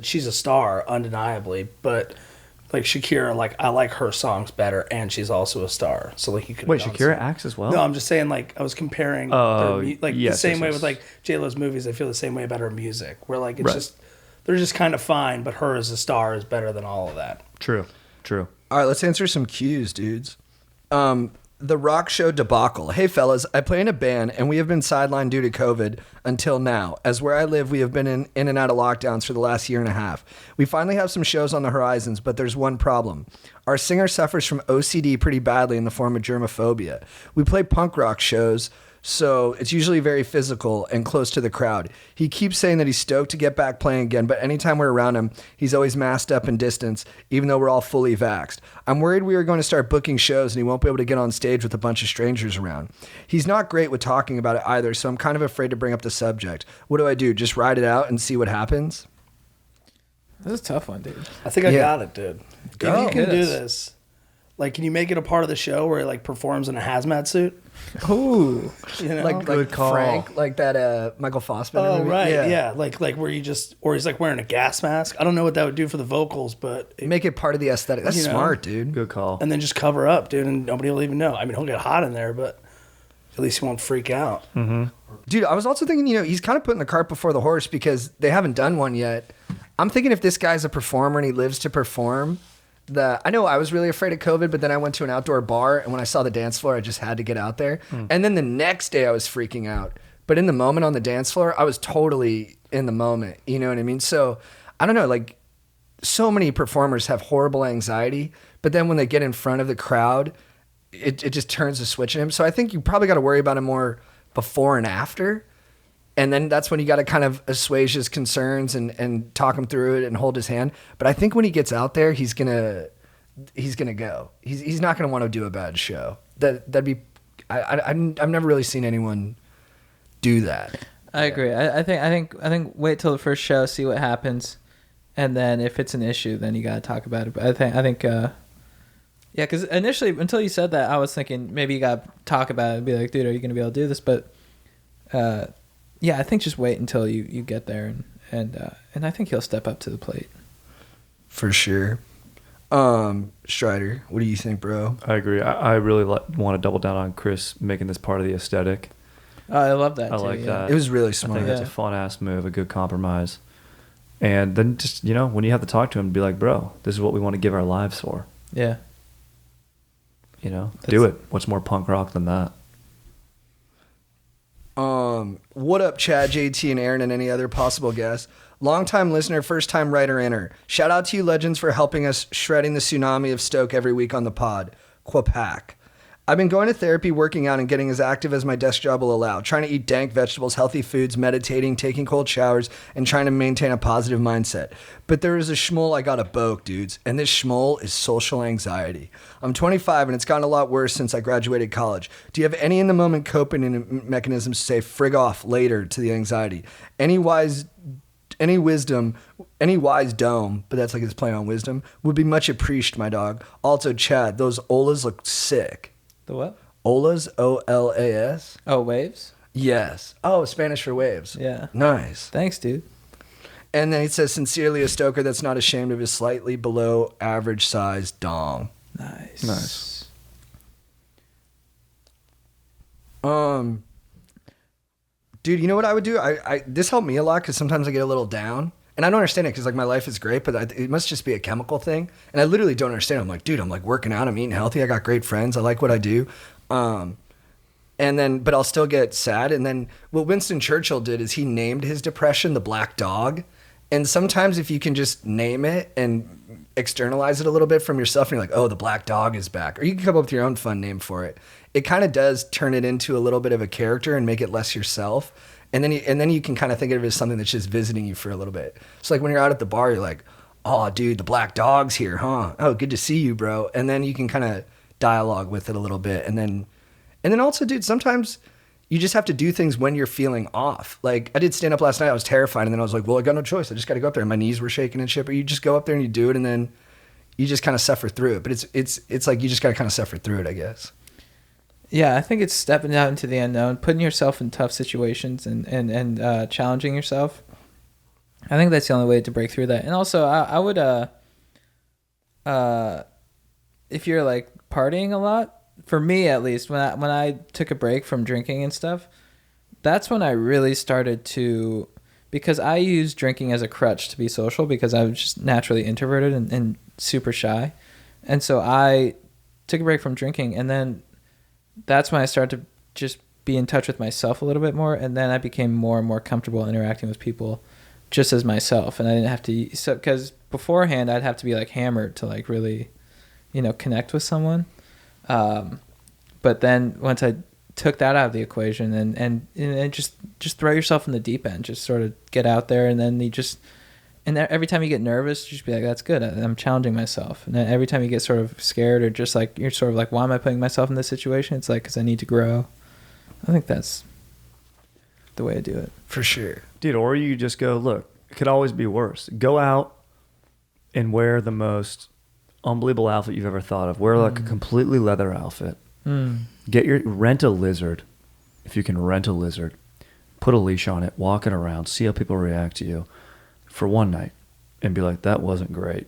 she's a star, undeniably, but... Like Shakira, like I like her songs better, and she's also a star. So like you could Wait, Shakira acts as well? No, I'm just saying like I was comparing. The same way with like J Lo's movies. I feel the same way about her music, where like it's just they're just kind of fine, but her as a star is better than all of that. True. All right, let's answer some cues, dudes. The rock show debacle. Hey, fellas, I play in a band, and we have been sidelined due to COVID until now. As where I live, we have been in and out of lockdowns for the last year and a half. We finally have some shows on the horizons, but there's one problem. Our singer suffers from OCD pretty badly in the form of germophobia. We play punk rock shows, so it's usually very physical and close to the crowd. He keeps saying that he's stoked to get back playing again, but anytime we're around him, he's always masked up and distanced, even though we're all fully vaxxed. I'm worried we are going to start booking shows and he won't be able to get on stage with a bunch of strangers around. He's not great with talking about it either, so I'm kind of afraid to bring up the subject. What do I do? Just ride it out and see what happens? This is a tough one, dude. I think I got it, dude. Go. If you can Hit do us. this, like, can you make it a part of the show where he like performs in a hazmat suit? Ooh. You know? Like Frank, like that Michael Fossman Oh movie? right, yeah. Like where you just, or he's like wearing a gas mask. I don't know what that would do for the vocals, but Make it part of the aesthetic. That's You know? smart, dude. Good call. and then just cover up, dude, and nobody will even know. I mean, he'll get hot in there, but at least he won't freak out. Dude, I was also thinking, he's kind of putting the cart before the horse because they haven't done one yet. I'm thinking if this guy's a performer and he lives to perform, I know I was really afraid of COVID, but then I went to an outdoor bar, and when I saw the dance floor, I just had to get out there. And then the next day I was freaking out. But in the moment on the dance floor, I was totally in the moment. You know what I mean? So I don't know, like so many performers have horrible anxiety, but then when they get in front of the crowd, it just turns a switch in him. So I think you probably got to worry about him more before and after. And then that's when you got to kind of assuage his concerns and talk him through it and hold his hand. But I think when he gets out there, he's gonna go. He's not gonna want to do a bad show. That'd be. I've never really seen anyone do that. I agree. I think wait till the first show, see what happens, and then if it's an issue, then you gotta talk about it. But I think yeah, because initially until you said that, I was thinking maybe you gotta talk about it and be like, dude, are you gonna be able to do this? But yeah, I think just wait until you get there, and I think he'll step up to the plate. For sure. Strider, what do you think, bro? I agree. I really want to double down on Chris making this part of the aesthetic. Oh, I love that. I too, like yeah. that. It was really I smart. think that's a fun ass move, a good compromise. And then just, when you have to talk to him, be like, bro, this is what we want to give our lives for. Yeah. Do it. What's more punk rock than that? What up, Chad, JT, and Aaron, and any other possible guests? Long-time listener, first-time writer, inner. Shout out to you legends for helping us shredding the tsunami of Stoke every week on the pod. Quapac. I've been going to therapy, working out, and getting as active as my desk job will allow. Trying to eat dank vegetables, healthy foods, meditating, taking cold showers, and trying to maintain a positive mindset. But there is a schmoll I got a boke, dudes, and this schmoll is social anxiety. I'm 25, and it's gotten a lot worse since I graduated college. Do you have any in-the-moment coping mechanisms to say frig off later to the anxiety? Any wise dome, but that's like it's playing on wisdom, would be much appreciated, my dog. Also, Chad, those Olas look sick. The what? Olas, O-L-A-S? Oh, waves? Yes. Oh, Spanish for waves. Yeah. Nice. Thanks, dude. And then it says, sincerely a stoker that's not ashamed of his slightly below average size dong. Nice. Dude, you know what I would do? This helped me a lot because sometimes I get a little down. And I don't understand it because like my life is great, but it must just be a chemical thing. And I literally don't understand. I'm like, dude, I'm like working out, I'm eating healthy, I got great friends, I like what I do. And then, but I'll still get sad. And then what Winston Churchill did is he named his depression the Black Dog. And sometimes if you can just name it and externalize it a little bit from yourself and you're like, oh, the Black Dog is back. Or you can come up with your own fun name for it. It kind of does turn it into a little bit of a character and make it less yourself. And then you can kind of think of it as something that's just visiting you for a little bit. So like when you're out at the bar, you're like, oh, dude, the Black Dog's here, huh? Oh, good to see you, bro. And then you can kind of dialogue with it a little bit. And then also, dude, sometimes you just have to do things when you're feeling off. Like I did stand up last night. I was terrified. And then I was like, well, I got no choice. I just got to go up there. And my knees were shaking and shit. But you just go up there and you do it. And then you just kind of suffer through it. But it's like you just got to kind of suffer through it, I guess. Yeah, I think it's stepping out into the unknown, putting yourself in tough situations and challenging yourself. I think that's the only way to break through that. And also, I would, if you're like partying a lot, for me at least, when I took a break from drinking and stuff, that's when I really started to, because I used drinking as a crutch to be social because I was just naturally introverted and super shy. And so I took a break from drinking, and then that's when I started to just be in touch with myself a little bit more. And then I became more and more comfortable interacting with people just as myself. And I didn't have to, so, because beforehand I'd have to be like hammered to like really, connect with someone. But then once I took that out of the equation and just throw yourself in the deep end, just sort of get out there. And then and every time you get nervous, just be like, that's good. I'm challenging myself. And then every time you get sort of scared or just like, you're sort of like, why am I putting myself in this situation? It's like, cause I need to grow. I think that's the way to do it. For sure. Dude, or you just go, look, it could always be worse. Go out and wear the most unbelievable outfit you've ever thought of. Wear like a completely leather outfit. Rent a lizard. If you can rent a lizard, put a leash on it, walk it around, see how people react to you for one night and be like, that wasn't great.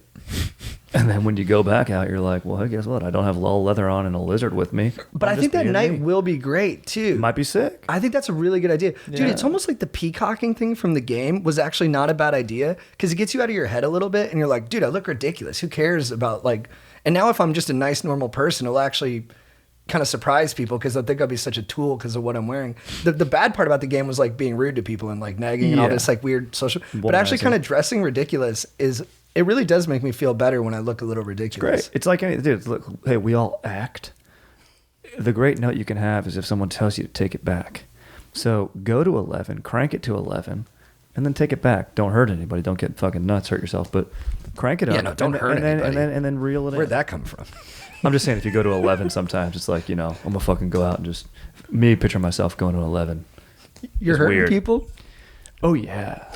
And then when you go back out, you're like, well, guess what? I don't have all leather on and a lizard with me. But I think that night will be great too. Might be sick. I think that's a really good idea. Dude, Yeah. it's almost like the peacocking thing from the game was actually not a bad idea because it gets you out of your head a little bit and you're like, dude, I look ridiculous. Who cares about like, and now if I'm just a nice, normal person, it'll actually kind of surprise people because they'll think I'll be such a tool because of what I'm wearing. The bad part about the game was like being rude to people and like nagging and all this like weird social, but actually kind of dressing ridiculous it really does make me feel better when I look a little ridiculous. Great. It's like, dude, look, hey, we all act. The great note you can have is if someone tells you to take it back. So go to 11, crank it to 11, and then take it back. Don't hurt anybody. Don't get fucking nuts, hurt yourself, but crank it up. Yeah, no, don't hurt anybody. And then reel it in. Where'd that come from? I'm just saying, if you go to 11 sometimes, it's like, I'm going to fucking go out and just, me picture myself going to 11. You're It's hurting weird. people? Oh, yeah.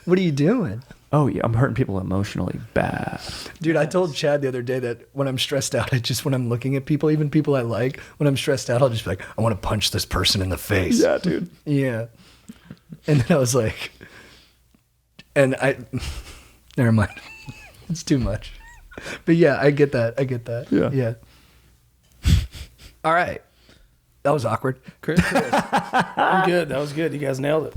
What are you doing? Oh, yeah. I'm hurting people emotionally bad. Dude, I told Chad the other day that when I'm stressed out, when I'm looking at people, even people I like, when I'm stressed out, I'll just be like, I want to punch this person in the face. Yeah, dude. Yeah. And then I was like, never mind. It's too much. But yeah, I get that. Yeah. Yeah. All right. That was awkward. Chris. I'm good. That was good. You guys nailed it.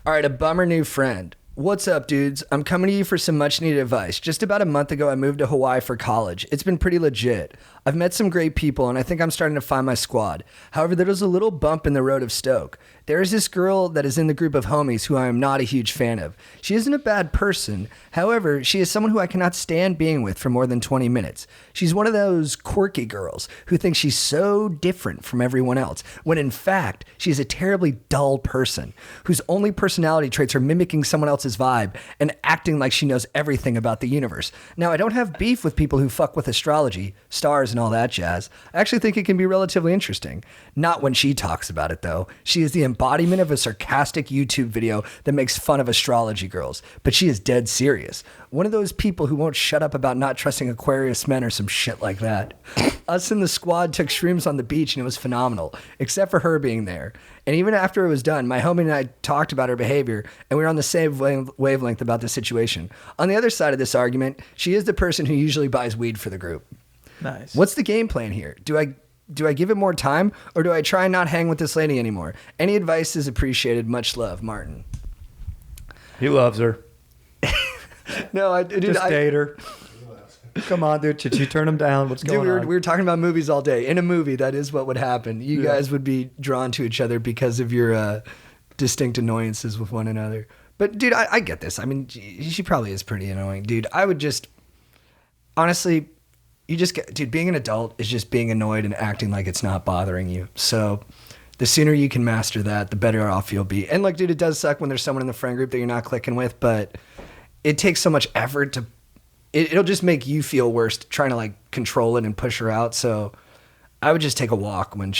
All right, a bummer new friend. What's up, dudes? I'm coming to you for some much needed advice. Just about a month ago, I moved to Hawaii for college. It's been pretty legit. I've met some great people, and I think I'm starting to find my squad. However, there was a little bump in the road of Stoke. There is this girl that is in the group of homies who I am not a huge fan of. She isn't a bad person. However, she is someone who I cannot stand being with for more than 20 minutes. She's one of those quirky girls who thinks she's so different from everyone else, when in fact, she is a terribly dull person whose only personality traits are mimicking someone else's vibe and acting like she knows everything about the universe. Now, I don't have beef with people who fuck with astrology, stars, and all that jazz. I actually think it can be relatively interesting. Not when she talks about it, though. She is the embodiment of a sarcastic YouTube video that makes fun of astrology girls, but she is dead serious. One of those people who won't shut up about not trusting Aquarius men or some shit like that. Us in the squad took shrooms on the beach and it was phenomenal, except for her being there. And even after it was done, my homie and I talked about her behavior and we were on the same wavelength about the situation. On the other side of this argument, she is the person who usually buys weed for the group. Nice. What's the game plan here? Do I give it more time or do I try and not hang with this lady anymore? Any advice is appreciated. Much love, Martin. He loves her. No, dude, Just date her. Come on, dude. Should you turn him down? What's dude, going on? we were talking about movies all day. In a movie, that is what would happen. You guys would be drawn to each other because of your distinct annoyances with one another. But dude, I get this. I mean, she probably is pretty annoying, dude. I would just honestly, you just get, dude. Being an adult is just being annoyed and acting like it's not bothering you. So the sooner you can master that, the better off you'll be. And like, dude, it does suck when there's someone in the friend group that you're not clicking with, but it takes so much effort to. It'll just make you feel worse trying to like control it and push her out. So I would just take a walk when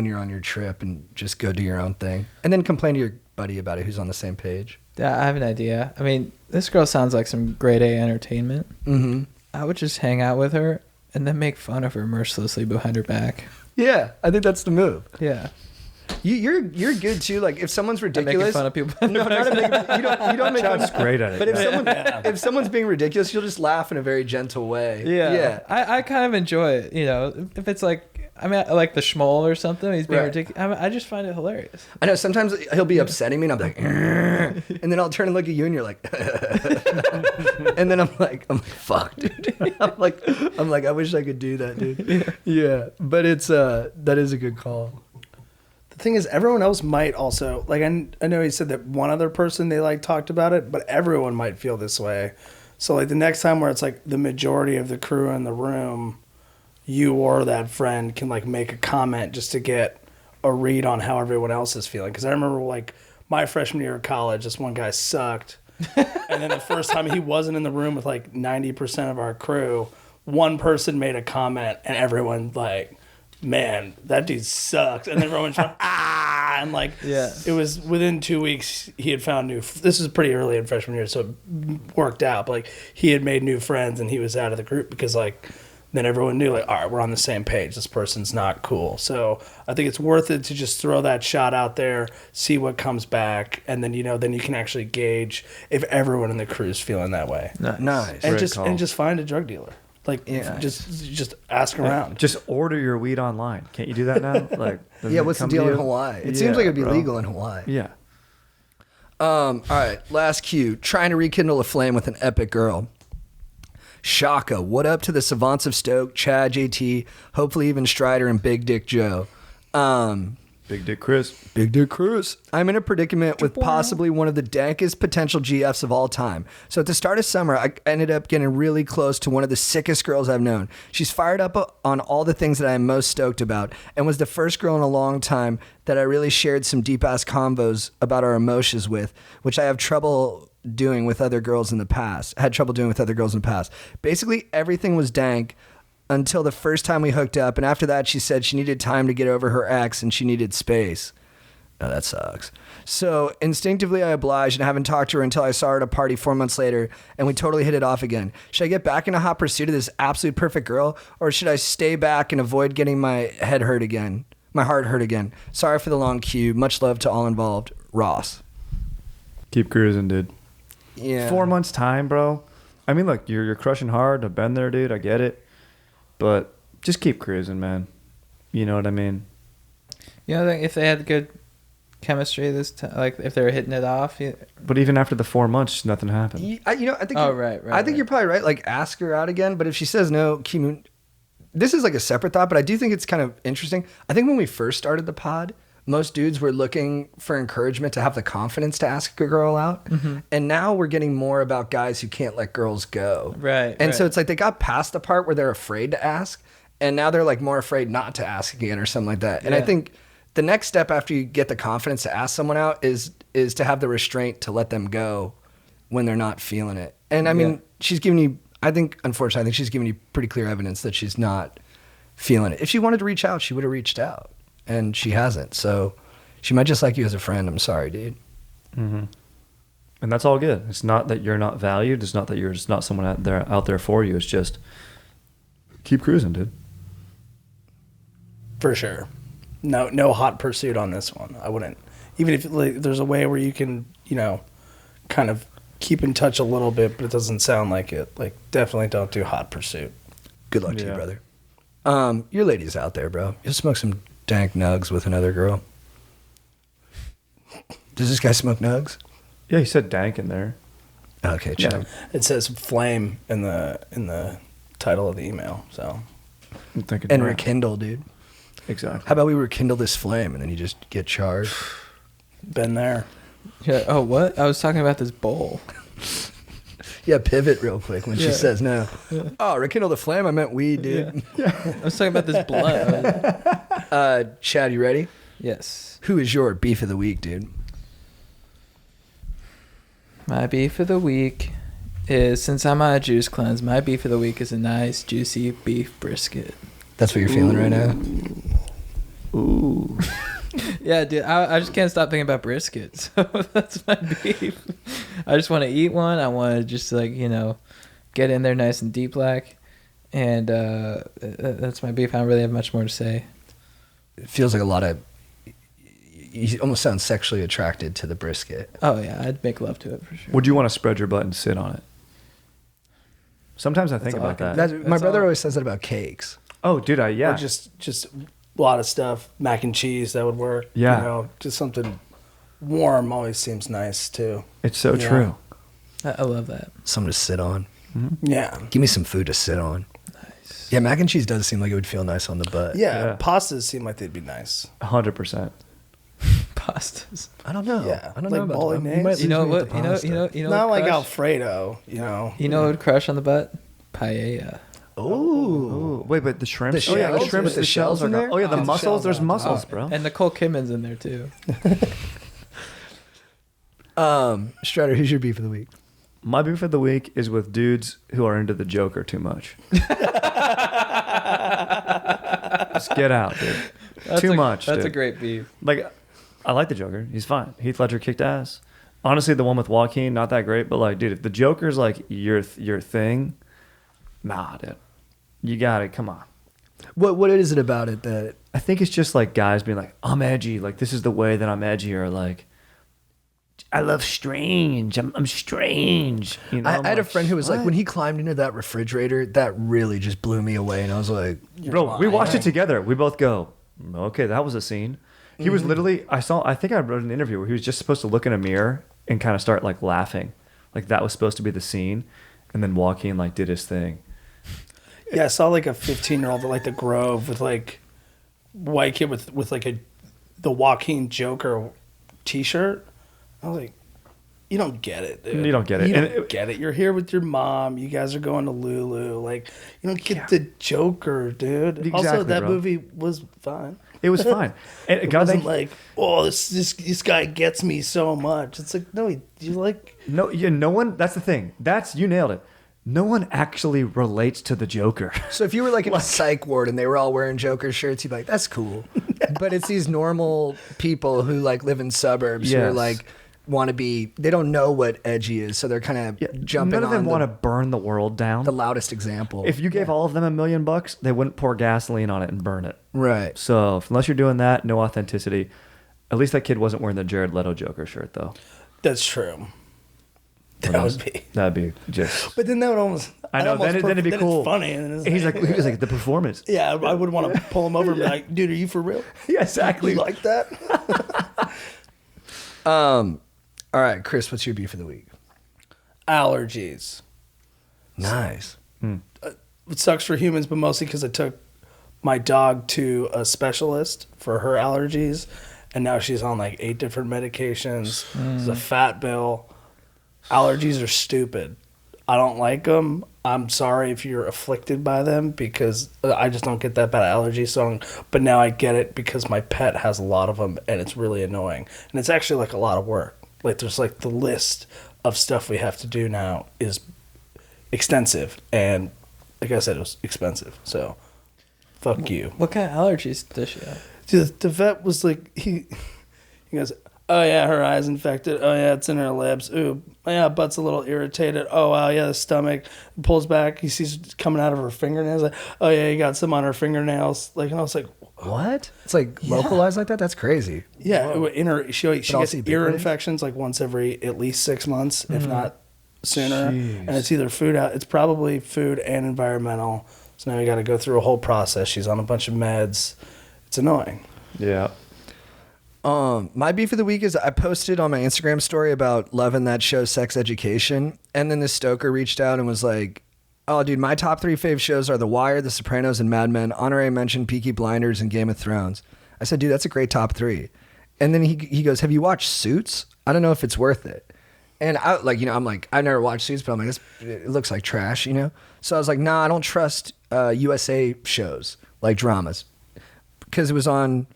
you're on your trip and just go do your own thing, and then complain to your buddy about it who's on the same page. Yeah, I have an idea. I mean, this girl sounds like some grade A entertainment. Mm-hmm. I would just hang out with her and then make fun of her mercilessly behind her back. Yeah, I think that's the move. Yeah. You're good too. Like if someone's I'm making ridiculous, fun of people. no, not a big, you don't make fun. John's great at it. But if someone's being ridiculous, you'll just laugh in a very gentle way. Yeah. I kind of enjoy it. You know, if it's like, I mean, like the schmoll or something, he's being Right. ridiculous. I just find it hilarious. I know sometimes he'll be upsetting me, and I'm like, and then I'll turn and look at you, and you're like, and then I'm like, fuck, dude. I'm like, I wish I could do that, dude. Yeah, but it's that is a good call. The thing is, everyone else might also like. I know he said that one other person they like talked about it, but everyone might feel this way. So like the next time where it's like the majority of the crew in the room, you or that friend can like make a comment just to get a read on how everyone else is feeling. Because I remember like my freshman year of college, this one guy sucked, and then the first time he wasn't in the room with like 90% of our crew, one person made a comment, and everyone like, man, that dude sucks. And then everyone's like, and like, Yeah. it was within 2 weeks, he had found this is pretty early in freshman year, so it worked out. But like, he had made new friends and he was out of the group because like, then everyone knew like, all right, we're on the same page. This person's not cool. So I think it's worth it to just throw that shot out there, see what comes back. And then, then you can actually gauge if everyone in the crew is feeling that way. Nice. And Great call. just find a drug dealer. Like, Yeah. just ask around. Just order your weed online. Can't you do that now? Like, doesn't Yeah, it what's the come to deal in you? Hawaii? It Yeah, seems like it'd be bro. legal in Hawaii. Yeah. All right, last cue. Trying to rekindle a flame with an epic girl. Shaka, what up to the savants of Stoke, Chad, JT, hopefully even Strider and Big Dick Joe. Big Dick Chris. Big Dick Cruz. I'm in a predicament with possibly one of the dankest potential GFs of all time. So at the start of summer, I ended up getting really close to one of the sickest girls I've known. She's fired up on all the things that I'm most stoked about, and was the first girl in a long time that I really shared some deep-ass convos about our emotions with, which I have trouble doing with other girls in the past. Basically, everything was dank until the first time we hooked up, and after that she said she needed time to get over her ex and she needed space. Oh, that sucks. So instinctively I obliged and haven't talked to her until I saw her at a party 4 months later, and we totally hit it off again. Should I get back in a hot pursuit of this absolute perfect girl, or should I stay back and avoid getting my heart hurt again? Sorry for the long queue. Much love to all involved. Ross. Keep cruising, dude. Yeah. 4 months time, bro. I mean, look, you're crushing hard. I've been there, dude. I get it. But just keep cruising, man. You know what I mean? You know, if they had good chemistry this time, like if they were hitting it off. But even after the 4 months, nothing happened. I think. Oh, you're- right. I think you're probably right. Like, ask her out again. But if she says no, this is like a separate thought, but I do think it's kind of interesting. I think when we first started the pod, most dudes were looking for encouragement to have the confidence to ask a girl out. Mm-hmm. And now we're getting more about guys who can't let girls go. Right. And so it's like they got past the part where they're afraid to ask, and now they're like more afraid not to ask again or something like that. And I Yeah. think the next step after you get the confidence to ask someone out is to have the restraint to let them go when they're not feeling it. And I mean, she's giving you, unfortunately, I think she's giving you pretty clear evidence that she's not feeling it. If she wanted to reach out, she would have reached out, and she hasn't. So she might just like you as a friend. I'm sorry, dude. Mm-hmm. And that's all good. It's not that you're not valued. It's not that you're just not someone out there for you. It's just keep cruising, dude. For sure. No hot pursuit on this one. I wouldn't. Even if like, there's a way where you can, kind of keep in touch a little bit, but it doesn't sound like it. Like, definitely don't do hot pursuit. Good luck to you, Yeah. brother. Your lady's out there, bro. You'll smoke some dank nugs with another girl. Does this guy smoke nugs? Yeah, you said dank in there. Okay, check. It says flame in the title of the email. So I'm thinking And right. rekindle, dude. Exactly. How about we rekindle this flame and then you just get charged? been there. Yeah. Oh, what? I was talking about this bowl. Yeah, pivot real quick when she Yeah. says no. Oh, rekindle the flame. I meant weed, dude. I was talking about this blunt. Chad, you ready? Yes. Who is your beef of the week, dude? My beef of the week is, since I'm on a juice cleanse, my beef of the week is a nice, juicy beef brisket. That's what you're feeling right now? Ooh. Yeah, dude, I just can't stop thinking about brisket. So that's my beef. I just want to eat one. I want to just, like, you know, get in there nice and deep black. And that's my beef. I don't really have much more to say. It feels like a lot of... You almost sound sexually attracted to the brisket. Oh, yeah, I'd make love to it for sure. Would you want to spread your butt and sit on it? Sometimes I think about that. My brother always says that about cakes. Oh, dude, yeah. Or just a lot of stuff. Mac and cheese, that would work. Yeah. You know, just something warm always seems nice too. It's so Yeah. true. I love that. Something to sit on. Yeah. Give me some food to sit on. Nice. Yeah, mac and cheese does seem like it would feel nice on the butt. Yeah. Yeah. Pastas seem like they'd be nice. 100%. Pastas. I don't know. Yeah, I don't like know about bolognese. that. might You know lose me with what? the You know. pasta. You know. Not what like crush? Alfredo, you know. You know what would crush on the butt? Paella. Ooh. Ooh, wait, but the shrimp. The Oh yeah, the shells? shrimp. With the shells in are. there? Oh yeah, the Oh, the mussels. shells There's on top. mussels, bro. And Nicole Kidman's in there too. Strider, who's your beef of the week? My beef of the week is with dudes who are into the Joker too much. Just get out, dude. Too much. That's a dude. great beef. Like, I like the Joker. He's fine. Heath Ledger kicked ass. Honestly, the one with Joaquin, not that great. But like, dude, if the Joker's like your thing, nah, dude, you got it. Come on. What is it about it that... I think it's just like guys being like, I'm edgy. Like, this is the way that I'm edgy. Or like, I love strange. I'm strange. You know, I I'm had a like, friend who was like, "What?" when he climbed into that refrigerator, that really just blew me away. And I was like, Bro, we watched it together. We both go, okay, that was a scene. He was literally, I think I wrote an interview where he was just supposed to look in a mirror and kind of start like laughing. Like that was supposed to be the scene. And then Joaquin like did his thing. Yeah, I saw like a 15-year-old at like the Grove with like white kid with like the Joaquin Joker t-shirt. I was like, you don't get it, dude. You don't get it. You And don't get it. You're here with your mom. You guys are going to Lulu. Like, you don't get the Joker, dude. Also, Exactly, that bro. movie was fine. It was fine. And It God, wasn't like, oh, this guy gets me so much. It's like, no, you like... no one, that's the thing. You nailed it. No one actually relates to the Joker. so if you were like in a psych ward and they were all wearing Joker shirts, you'd be like, that's cool. But it's these normal people who like live in suburbs who are Yes. like, want to be, they don't know what edgy is. So they're kind of jumping None of them on want to burn the world down. the loudest example. If you gave all of them $1 million, they wouldn't pour gasoline on it and burn it. right. So unless you're doing that, no authenticity. At least that kid wasn't wearing the Jared Leto Joker shirt, though. That's true. That would be... That'd be just. But then that would almost... I know. Then it'd be cool. It's funny. And it's He was like the performance. yeah, I would want to pull him over and be like, dude, are you for real? Yeah, exactly. You like that? All right, Chris, what's your beef of the week? Allergies. Nice. It sucks for humans, but mostly because I took my dog to a specialist for her allergies, and now she's on like 8 different medications. There's a fat bill. Allergies are stupid. I don't like them. I'm sorry if you're afflicted by them because I just don't get that bad allergy song. But now I get it because my pet has a lot of them, and it's really annoying. And it's actually like a lot of work. Like there's like the list of stuff we have to do now is extensive, and like I said, it was expensive. So, fuck you. What kind of allergies does she have? The vet was like, he goes, oh yeah, her eye's infected. Oh yeah, it's in her lips. Ooh, yeah, butt's a little irritated. Oh wow, yeah, the stomach. Pulls back. He sees it coming out of her fingernails. Like, oh yeah, you got some on her fingernails. Like, and I was like, What? It's like localized like that? That's crazy. yeah, in her, she gets also ear ubiquitous? infections like once every at least 6 months, if not sooner. And it's either food out. It's probably food and environmental. So now you got to go through a whole process. She's on a bunch of meds. It's annoying. Yeah. My beef of the week is I posted on my Instagram story about loving that show Sex Education, and then this stoker reached out and was like, "Oh, dude, my top 3 fave shows are The Wire, The Sopranos, and Mad Men. Honorary mention Peaky Blinders and Game of Thrones." I said, "Dude, that's a great top 3." And then he goes, "Have you watched Suits? I don't know if it's worth it." And I I'm like, I never watched Suits, but I'm like, it looks like trash, you know? So I was like, nah, I don't trust USA shows, like dramas, because it was on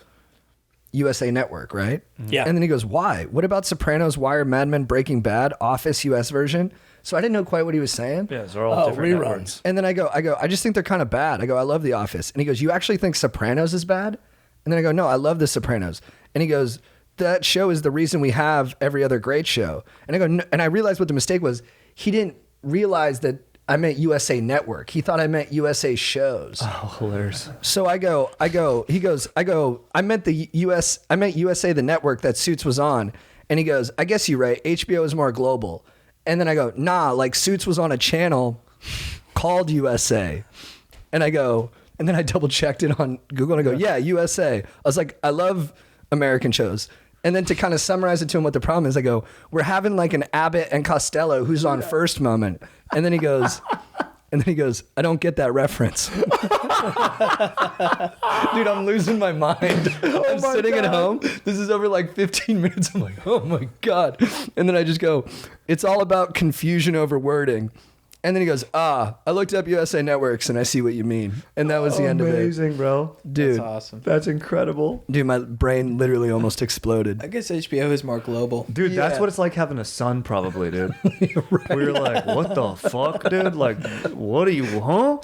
USA Network, right? Yeah. And then he goes, "Why? What about Sopranos, Wire, Mad Men, Breaking Bad, Office US version?" So I didn't know quite what he was saying. Yeah, they're all different reruns. networks. And then I go, I just think they're kind of bad. I go, "I love The Office." And he goes, "You actually think Sopranos is bad?" And then I go, "No, I love The Sopranos." And he goes, "That show is the reason we have every other great show." And I go, "No," and I realized what the mistake was. He didn't realize that I meant USA Network. He thought I meant USA shows. Oh, hilarious. So he goes, I meant USA, the network that Suits was on. And he goes, "I guess you're right. HBO is more global." And then I go, "Nah, like Suits was on a channel called USA." And then I double checked it on Google and I go, "Yeah, USA." I was like, "I love American shows." And then to kind of summarize it to him what the problem is, I go, "We're having like an Abbott and Costello who's on first moment." And then he goes, "I don't get that reference." Dude, I'm losing my mind. I'm sitting at home. This is over like 15 minutes. I'm like, oh my God. And then I just go, "It's all about confusion over wording." And then he goes, "I looked up USA Networks and I see what you mean." And that was the end of it. Amazing, bro. Dude, That's awesome. That's incredible. dude, my brain literally almost exploded. I guess HBO is more global. Dude, that's Yeah. what it's like having a son, probably, dude. We were like, what the fuck, dude? Like, what are you, huh?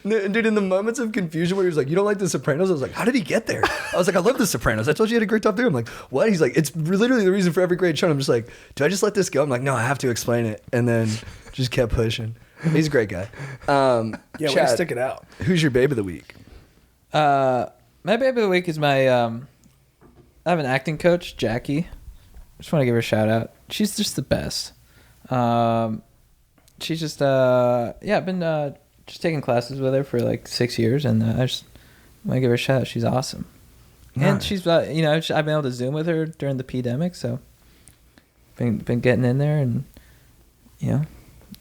Dude, in the moments of confusion where he was like, "You don't like The Sopranos?" I was like, "How did he get there?" I was like, "I love The Sopranos. I told you he had a great top 3. I'm like, "What?" He's like, "It's literally the reason for every great show." I'm just like, "Do I just let this go?" I'm like, "No, I have to explain it." And then just kept pushing. He's a great guy. Yeah, way to Chad, stick it out. who's your babe of the week? My baby of the week is my I have an acting coach, Jackie. Just want to give her a shout out. She's just the best. She's just I've been just taking classes with her for like 6 years, and I just want to give her a shout out. She's awesome. And Nice. she's I've been able to Zoom with her during the pandemic, so been getting in there and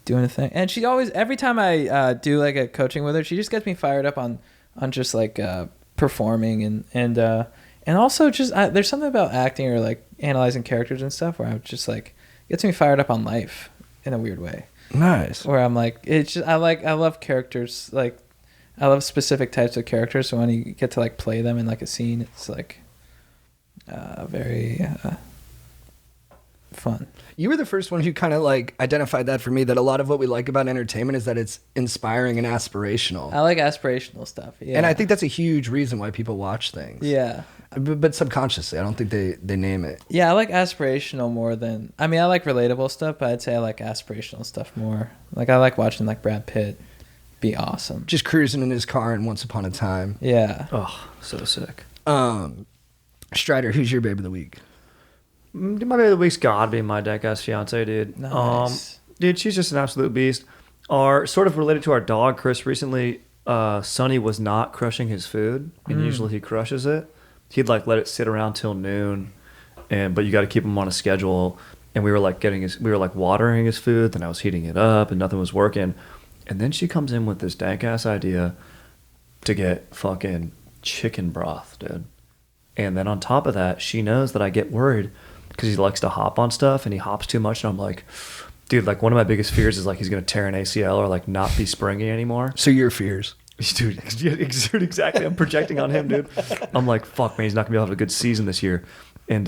doing a thing. And she always, every time I do like a coaching with her, she just gets me fired up on just like performing and also just there's something about acting or like analyzing characters and stuff where I just like gets me fired up on life in a weird way. Nice. Where I'm like, it's just I love characters, like I love specific types of characters. So when you get to like play them in like a scene, it's like very fun. You were the first one who kind of like identified that for me, that a lot of what we like about entertainment is that it's inspiring and aspirational. I like aspirational stuff. Yeah. And I think that's a huge reason why people watch things. Yeah. But subconsciously, I don't think they name it. Yeah, I like aspirational more than... I mean, I like relatable stuff, but I'd say I like aspirational stuff more. Like, I like watching, like, Brad Pitt be awesome. Just cruising in his car in Once Upon a Time. Yeah. Oh, so sick. Strider, who's your babe of the week? My baby of the week's gotta be my deck-ass fiance, dude. Nice. Dude, she's just an absolute beast. Sort of related to our dog, Chris, recently, Sonny was not crushing his food, and usually he crushes it. He'd like let it sit around till noon, but you got to keep him on a schedule. And we were like watering his food, then I was heating it up, and nothing was working. And then she comes in with this dank ass idea to get fucking chicken broth, dude. And then on top of that, she knows that I get worried because he likes to hop on stuff, and he hops too much. And I'm like, dude, like one of my biggest fears is like he's gonna tear an ACL or like not be springy anymore. So your fears. Dude, exactly. I'm projecting on him, dude. I'm like, fuck, man, he's not gonna be able to have a good season this year. And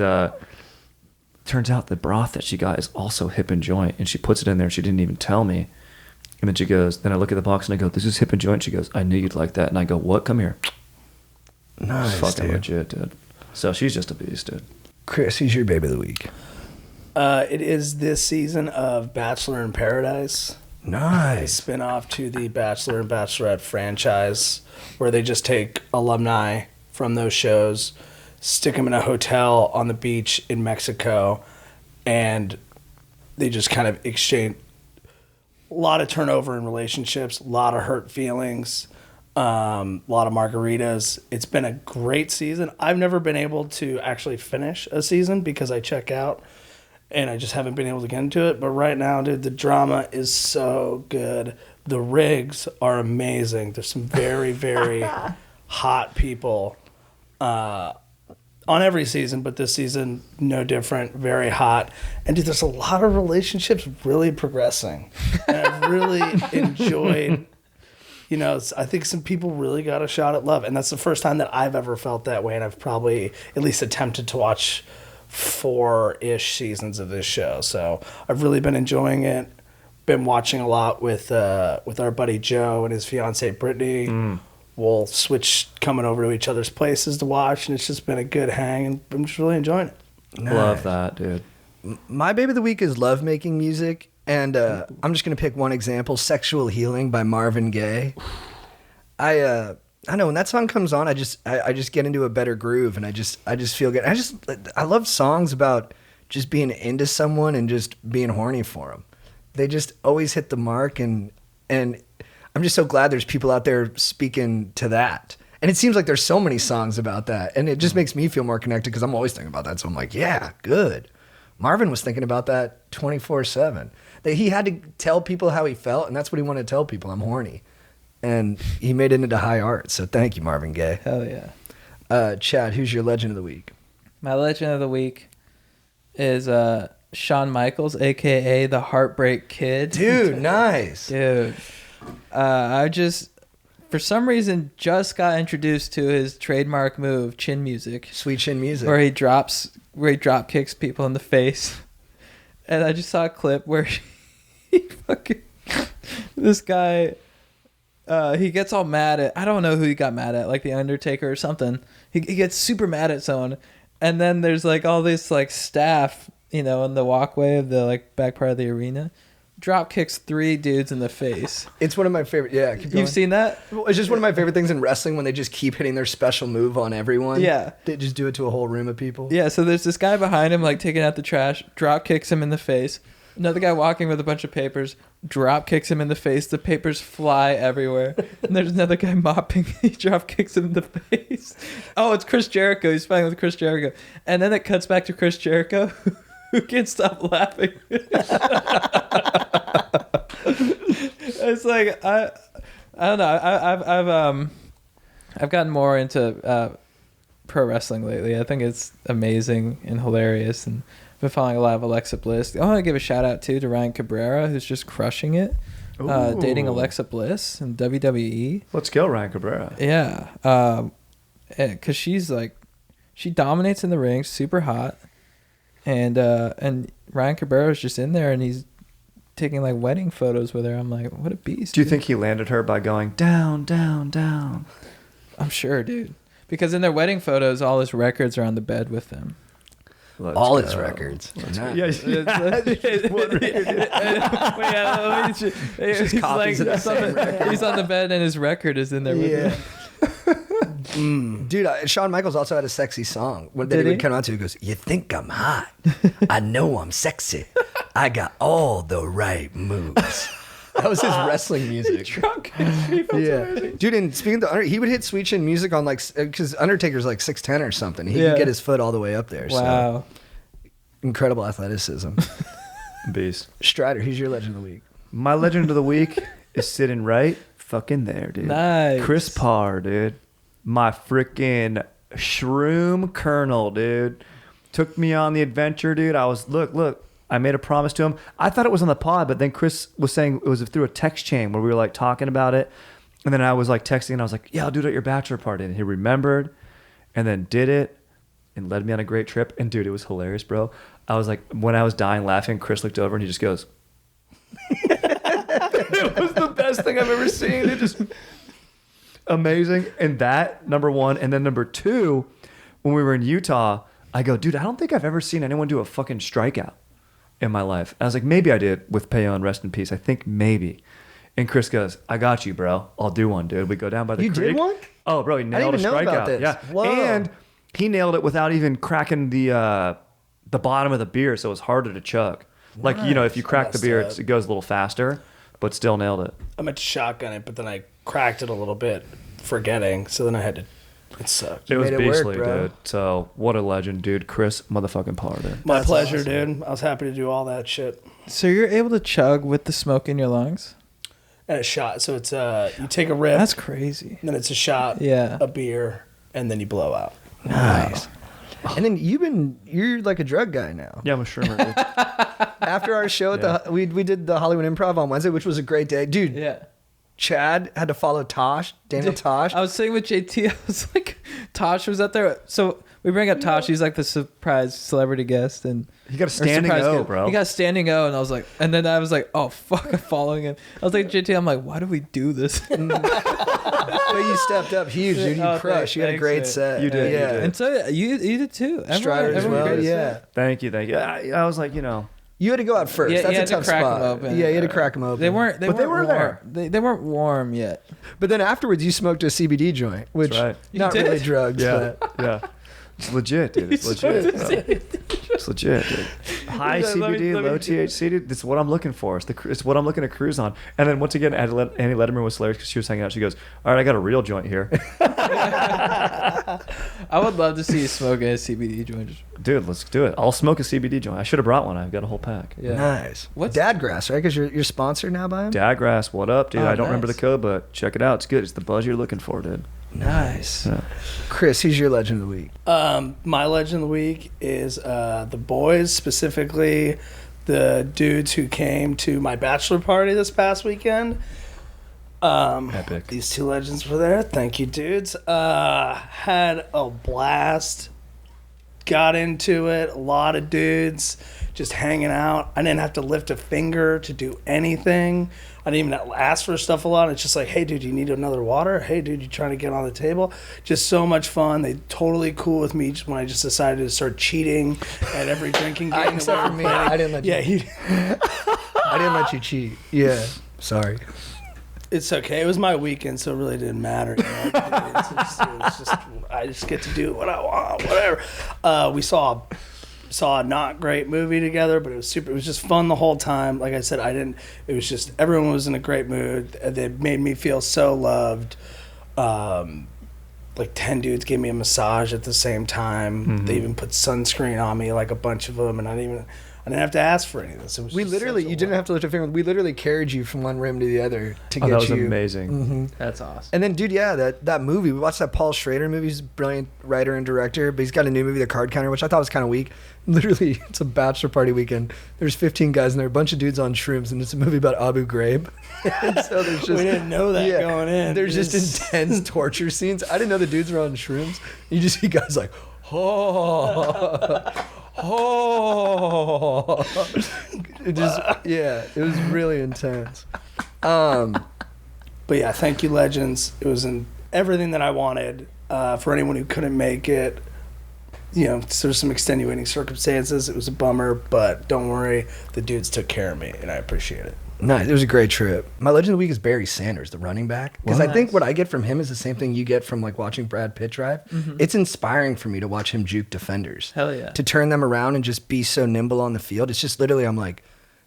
turns out the broth that she got is also hip and joint, and she puts it in there. And she didn't even tell me. And then she goes, then I look at the box and I go, "This is hip and joint." She goes, "I knew you'd like that." And I go, "What? Come here." Nice, Fucking dude. legit, dude. So she's just a beast, dude. Chris, who's your babe of the week? It is this season of Bachelor in Paradise. A Nice. spin-off to the Bachelor and Bachelorette franchise where they just take alumni from those shows, stick them in a hotel on the beach in Mexico, and they just kind of exchange a lot of turnover in relationships, a lot of hurt feelings. A lot of margaritas. It's been a great season. I've never been able to actually finish a season because I check out and I just haven't been able to get into it. But right now, dude, the drama is so good. The rigs are amazing. There's some very, very hot people on every season, but this season, no different, very hot. And dude, there's a lot of relationships really progressing. And I've really enjoyed, you know, I think some people really got a shot at love. And that's the first time that I've ever felt that way. And I've probably at least attempted to watch 4-ish seasons of this show. So I've really been enjoying it. Been watching a lot with our buddy Joe and his fiancee Brittany. We'll switch coming over to each other's places to watch, and it's just been a good hang, and I'm just really enjoying it. Love that, dude. My baby of the week is love making music, and I'm just gonna pick one example: "Sexual Healing" by Marvin Gaye. I know when that song comes on, I just get into a better groove, and I just feel good. I love songs about just being into someone and just being horny for them. They just always hit the mark, and I'm just so glad there's people out there speaking to that. And it seems like there's so many songs about that. And it just makes me feel more connected because I'm always thinking about that. So I'm like, yeah, good. Marvin was thinking about that 24/7. That he had to tell people how he felt, and that's what he wanted to tell people. I'm horny. And he made it into high art. So thank you, Marvin Gaye. Hell yeah. Chad, who's your legend of the week? My legend of the week is Shawn Michaels, a.k.a. the Heartbreak Kid. Dude, nice. Dude. I just, for some reason, just got introduced to his trademark move, chin music. Sweet chin music. Where he drop kicks people in the face. And I just saw a clip where this guy, he gets all mad at, I don't know who he got mad at, like the Undertaker or something. He gets super mad at someone. And then there's like all this like staff, you know, in the walkway of the like back part of the arena. Drop kicks 3 dudes in the face. It's one of my favorite. Yeah, keep going. You've seen that? It's just one of my favorite things in wrestling when they just keep hitting their special move on everyone. Yeah. They just do it to a whole room of people. Yeah, so there's this guy behind him, like, taking out the trash, drop kicks him in the face. Another guy walking with a bunch of papers, drop kicks him in the face. The papers fly everywhere. And there's another guy mopping. He drop kicks him in the face. Oh, it's Chris Jericho. He's fighting with Chris Jericho. And then it cuts back to Chris Jericho, who can't stop laughing. It's like I don't know. I've gotten more into pro wrestling lately. I think it's amazing and hilarious, and I've been following a lot of Alexa Bliss. I want to give a shout out too to Ryan Cabrera, who's just crushing it, dating Alexa Bliss in WWE. Let's go, Ryan Cabrera. Yeah, because she's like, she dominates in the ring, super hot, and Ryan Cabrera's just in there, and he's taking like wedding photos with her. I'm like, what a beast. Do you dude. think he landed her by going down, down, down? I'm sure, dude. Because in their wedding photos, all his records are on the bed with them. All his records. Yes. He's copies of the same record. he's on the bed and his record is in there with him. Dude, Shawn Michaels also had a sexy song. When he would come out to, he goes, "You think I'm hot? I know I'm sexy. I got all the right moves." That was his wrestling music. Drunk people. Yeah, dude. And speaking of he would hit sweet chin music on like, because Undertaker's like 6'10" or something. He could get his foot all the way up there. Wow. So. Incredible athleticism. Beast. Strider, who's your legend of the week? My legend of the week is sitting right fucking there, dude. Nice. Chris Parr, dude. My freaking shroom colonel, dude. Took me on the adventure, dude. I was, look. I made a promise to him. I thought it was on the pod, but then Chris was saying it was through a text chain where we were like talking about it. And then I was like texting and I was like, yeah, I'll do it at your bachelor party. And he remembered and then did it and led me on a great trip. And dude, it was hilarious, bro. I was like, when I was dying laughing, Chris looked over and he just goes, it was the best thing I've ever seen. It just amazing. And that, number one. And then number two, when we were in Utah, I go, dude, I don't think I've ever seen anyone do a fucking strikeout in my life. I was like, maybe I did with Payon, rest in peace. I think maybe. And Chris goes, I got you, bro. I'll do one, dude. We go down by the creek. You did one? Oh, bro, he nailed a know about strikeout. this. Yeah. Whoa. And he nailed it without even cracking the bottom of the beer, so it was harder to chug. Like, you know, if you crack the beer, it goes a little faster, but still nailed it. I meant to shotgun it, but then I cracked it a little bit forgetting. So then I had to. It sucked. It was made it work, beastly, bro. dude. So what a legend, dude. Chris motherfucking Parr, dude. My That's pleasure, awesome. dude. I was happy to do all that shit. So you're able to chug with the smoke in your lungs? And a shot. So it's you take a rip, That's crazy. then it's a shot, Yeah. a beer, and then you blow out. Nice. And then you're like a drug guy now. Yeah, I'm a shroomer, dude. After our show at Yeah. we did the Hollywood Improv on Wednesday, which was a great day. Dude, Yeah. Chad had to follow Daniel Tosh. I was sitting with JT. I was like, Tosh was up there. So we bring up Tosh. He's like the surprise celebrity guest, and You got a or standing surprise O, guest. bro. He got a standing O, and I was like, and then I was like, oh fuck, I'm following him. I was like, JT, I'm like, why do we do this? But you stepped up huge, dude. You Oh, crushed. You had a thanks, great man. set. You did, you Yeah. did. And so you did too. Strider as everyone well. did. Yeah. Thank you. I was like, You had to go out first. Yeah, you That's had a to tough crack 'em spot. open. Yeah, you had to crack them open. They weren't. but they were warm. there. They weren't warm yet. But then afterwards, you smoked a CBD joint, which That's right. You not did? really drugs. Yeah, But yeah. It's legit, dude. It's legit. bro. It's legit, dude. High Let me- CBD, let me- low THC, dude. That's what I'm looking for. It's what I'm looking to cruise on. And then once again, Annie Letterman was hilarious because she was hanging out. She goes, "All right, I got a real joint here, I would love to see you smoke a CBD joint. dude. Let's do it. I'll smoke a CBD joint. I should have brought one. I've got a whole pack. Yeah. nice. What's- Dadgrass, right? Because you're sponsored now by him. Dadgrass, what up, dude? Oh, I don't remember the nice. code, but check it out. It's good. It's the buzz you're looking for, dude. Nice. Yeah. Chris, who's your legend of the week? My legend of the week is the boys, specifically the dudes who came to my bachelor party this past weekend. Epic. These two legends were there. Thank you, dudes. Had a blast. Got into it. A lot of dudes just hanging out. I didn't have to lift a finger to do anything. I didn't even ask for stuff a lot. It's just like, hey, dude, you need another water? Hey, dude, you trying to get on the table? Just so much fun. They totally cool with me when I just decided to start cheating at every drinking game. Except for me, I didn't let you. Yeah, I didn't let you cheat. Yeah. Sorry. it's okay. It was my weekend, so it really didn't matter. You know? It's just I just get to do what I want, whatever. We saw a not great movie together, but it was super. It was just fun the whole time. Like I said, it was just everyone was in a great mood. They made me feel so loved. Like 10 dudes gave me a massage at the same time. Mm-hmm. They even put sunscreen on me, like a bunch of them, and I didn't have to ask for any of this. It was We just literally, such a you didn't have to lift a finger. We literally carried you from one room to the other to Oh, get that was you. amazing. Mhm. That's awesome. And then, dude, yeah, that movie. We watched that Paul Schrader movie. He's a brilliant writer and director, but he's got a new movie, The Card Counter, which I thought was kind of weak. Literally, it's a bachelor party weekend. There's 15 guys in there, a bunch of dudes on shrooms, and it's a movie about Abu Ghraib. And so there's just, we didn't know that going in. There's just It's- intense torture scenes. I didn't know the dudes were on shrooms. You just see guys like, oh, oh. It just, yeah, it was really intense. But yeah, thank you, legends. It was in everything that I wanted. For anyone who couldn't make it, you know, there's some extenuating circumstances. It was a bummer, but don't worry, the dudes took care of me, and I appreciate it. Nice. It was a great trip. My legend of the week is Barry Sanders, the running back. Because I think what I get from him is the same thing you get from like watching Brad Pitt drive. It's inspiring for me to watch him juke defenders. Hell yeah. To turn them around and just be so nimble on the field. It's just literally, I'm like,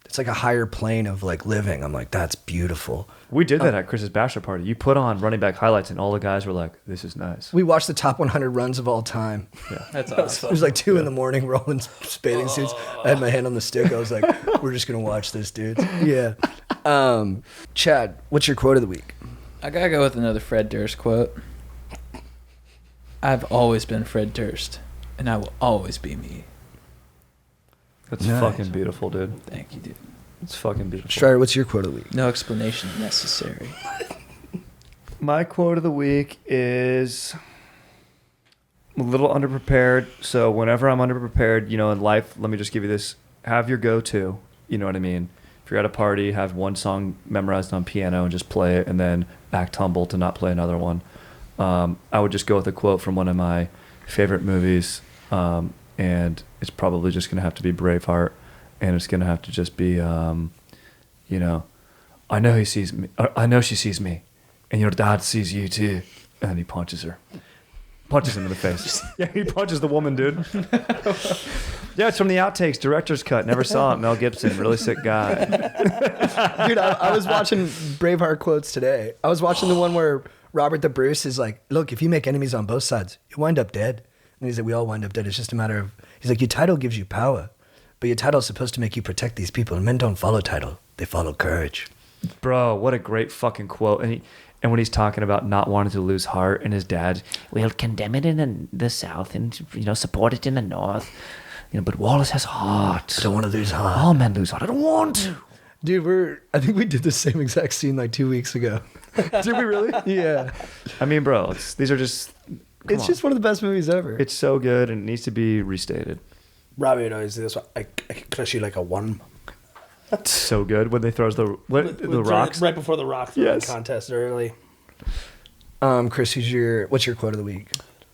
it's like a higher plane of like living. I'm like, that's beautiful. We did that at Chris's bachelor party. You put on running back highlights, and all the guys were like, "This is nice." We watched the top 100 runs of all time. That's awesome. It was like 2 in the morning. We're all in bathing suits. I had my hand on the stick. I was like, we're just going to watch this, dude. Yeah. Chad, what's your quote of the week? I gotta go with another Fred Durst quote. I've always been Fred Durst, and I will always be me. That's Nice. fucking beautiful, dude. Thank you, dude. It's fucking beautiful. Strider, what's your quote of the week? No explanation necessary. My quote of the week is a little underprepared. So whenever I'm underprepared, you know, in life, let me just give you this: have your go-to. You know what I mean? If you're at a party, have one song memorized on piano and just play it, and then act humble to not play another one. I would just go with a quote from one of my favorite movies, and it's probably just gonna have to be Braveheart, and it's gonna have to just be, you know, I know he sees me. I know she sees me, and your dad sees you too. And then he punches her. Punches him in the face. Yeah, he punches the woman, dude. Yeah, it's from the outtakes, director's cut. Never saw it. Mel Gibson, really sick guy. Dude, I was watching Braveheart quotes today. I was watching the one where Robert the Bruce is like, look, if you make enemies on both sides, you wind up dead. And he's like, we all wind up dead. It's just a matter of, he's like, your title gives you power, but your title is supposed to make you protect these people. And men don't follow title. They follow courage. Bro, what a great fucking quote. And when he's talking about not wanting to lose heart, and his dad, we'll condemn it in the South and, support it in the North. But Wallace has heart. I don't want to lose heart. All men lose heart. I don't want to. Dude, I think we did the same exact scene like 2 weeks ago. Did we really? Yeah. I mean, bro, these are just... It's just one of the best movies ever. It's so good, and it needs to be restated. Robbie would always do this one. I could crush you like a one. It's so good when they throws the rocks. Right before the rock throwing contest early. Chris, what's your quote of the week?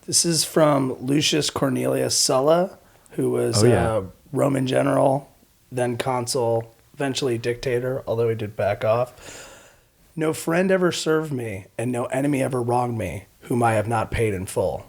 This is from Lucius Cornelius Sulla, who was a Roman general, then consul, eventually dictator, although he did back off. No friend ever served me, and no enemy ever wronged me, whom I have not paid in full.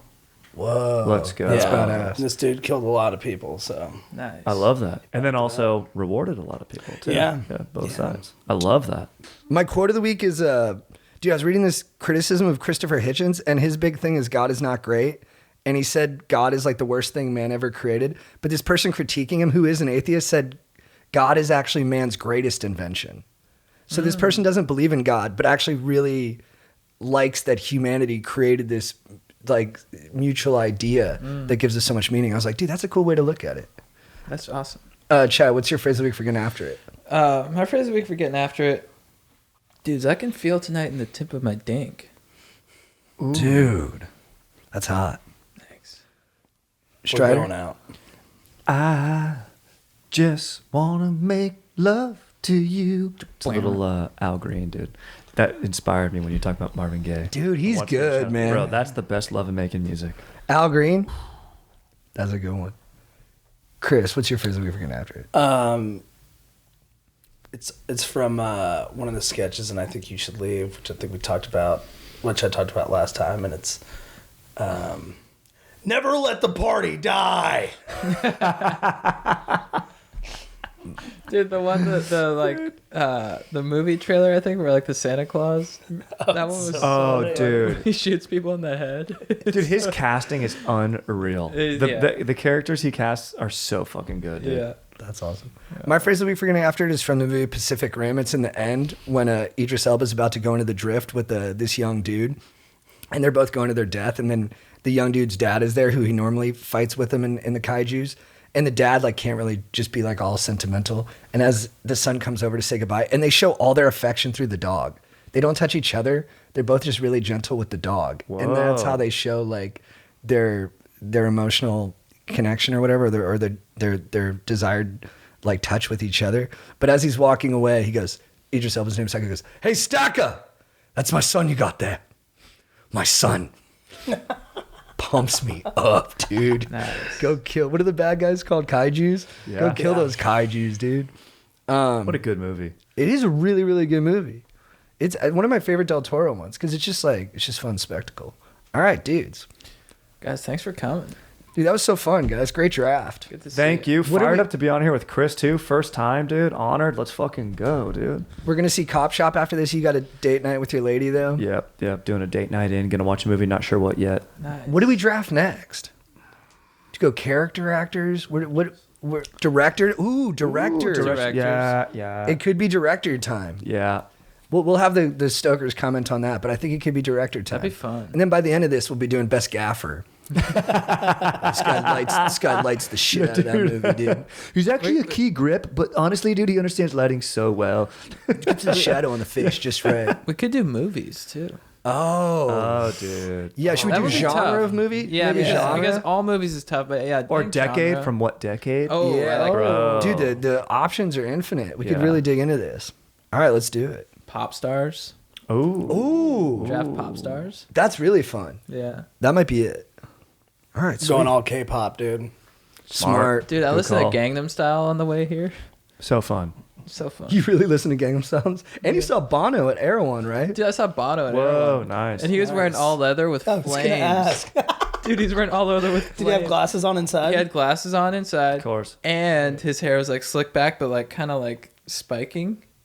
Whoa. Let's go. That's Yeah. badass. This dude killed a lot of people, so. Nice. I love that. And then also rewarded a lot of people, too. Yeah. Both sides. I love that. My quote of the week is, dude, I was reading this criticism of Christopher Hitchens, and his big thing is God is not great. And he said God is like the worst thing man ever created. But this person critiquing him, who is an atheist, said God is actually man's greatest invention. So this person doesn't believe in God, but actually really likes that humanity created this like mutual idea that gives us so much meaning. I was like, dude, that's a cool way to look at it. That's awesome. Chad, what's your phrase of the week for getting after it? My phrase of the week for getting after it, dudes, I can feel tonight in the tip of my dink. Ooh. Dude, that's hot. Thanks. We're Strider? going out. I just want to make love to you. It's a little Al Green, dude. That inspired me when you talk about Marvin Gaye. Dude, he's Once in a good, show. man. Bro, that's the best love and making music. Al Green? That's a good one. Chris, what's your phrase of the week for getting after it? It's from one of the sketches, and I Think You Should Leave, which I think we talked about, which I talked about last time, and it's never let the party die. Dude, the one that the movie trailer, I think, where like the Santa Claus. That one was dude. he shoots people in the head. Dude, his casting is unreal. The characters he casts are so fucking good, dude. Yeah. That's awesome. Yeah. My phrase of the week for getting after it is from the movie Pacific Rim. It's in the end when Idris Elba's about to go into the drift with this young dude, and they're both going to their death, and then the young dude's dad is there, who he normally fights with him in the kaijus. And the dad like can't really just be like all sentimental. And as the son comes over to say goodbye, and they show all their affection through the dog. They don't touch each other. They're both just really gentle with the dog. Whoa. And that's how they show like their emotional connection or whatever, or their desired like touch with each other. But as he's walking away, he goes, Idris Elba's name, he goes, "Hey, Staka, that's my son you got there. My son." Pumps me up, dude. Nice. Go kill. What are the bad guys called? Kaijus? Yeah. Go kill those kaijus, dude. What a good movie. It is a really, really good movie. It's one of my favorite Del Toro ones because it's just fun spectacle. All right, dudes. Guys, thanks for coming. Dude, that was so fun, guys. Great draft. Good to see Thank you. What are Fired we- up to be on here with Chris, too. First time, dude. Honored. Let's fucking go, dude. We're going to see Cop Shop after this. You got a date night with your lady, though? Yep. Doing a date night in. Gonna watch a movie. Not sure what yet. Nice. What do we draft next? To go character actors? What director? Ooh, director. Directors. Yeah. It could be director time. Yeah. We'll have the Stokers comment on that, but I think it could be director time. That'd be fun. And then by the end of this, we'll be doing best gaffer. This guy lights the shit out of that movie, dude. He's actually a key grip, but honestly, dude, he understands lighting so well. Gets the shadow on the fish just right. We could do movies too. Oh, Dude. yeah. Should we That do would be genre tough. of movie? Yeah, Maybe I guess all movies is tough, but yeah. Or think decade. genre. From what decade? Oh, Yeah, I like Bro. dude. The options are infinite. We could Yeah. really dig into this. All right, let's do it. pop stars. Ooh. Draft pop stars. That's really fun. Yeah. That might be it. All right, sweet. Going all K-pop, dude. Smart. Dude, I Good listened call. to Gangnam Style on the way here. So fun. So fun. You really listen to Gangnam Style? And you saw Bono at Erewhon, right? Dude, I saw Bono at Whoa, Erewhon. nice. And he was wearing all leather with I was gonna flames. ask. Dude, he's wearing all leather with flames. Did he have glasses on inside? He had glasses on inside. Of course. And his hair was like slicked back, but like kind of like spiking.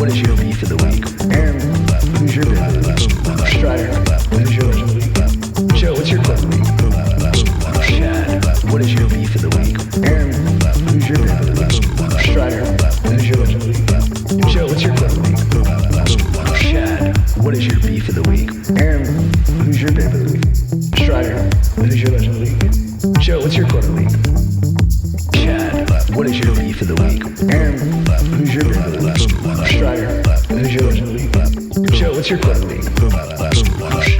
What is your beef of the week? Aaron, who's your beef of the week? Strider, who's your legend of the week? Joe, what's your quote of the week? Chad, what is your beef of the week? Aaron, who's your beef of the week? Strider, who's your legend of the week? Joe, what's your quote of the week? Chad, what is your beef of the week? Aaron, who's your beef of the week? Strider, who's your legend of the week? Joe, what's your quote of the week? Chad, what is your beef of the week? Aaron, who's your beef of the week? Strider, who's your legend of the week? Joe, what's your quote of the week?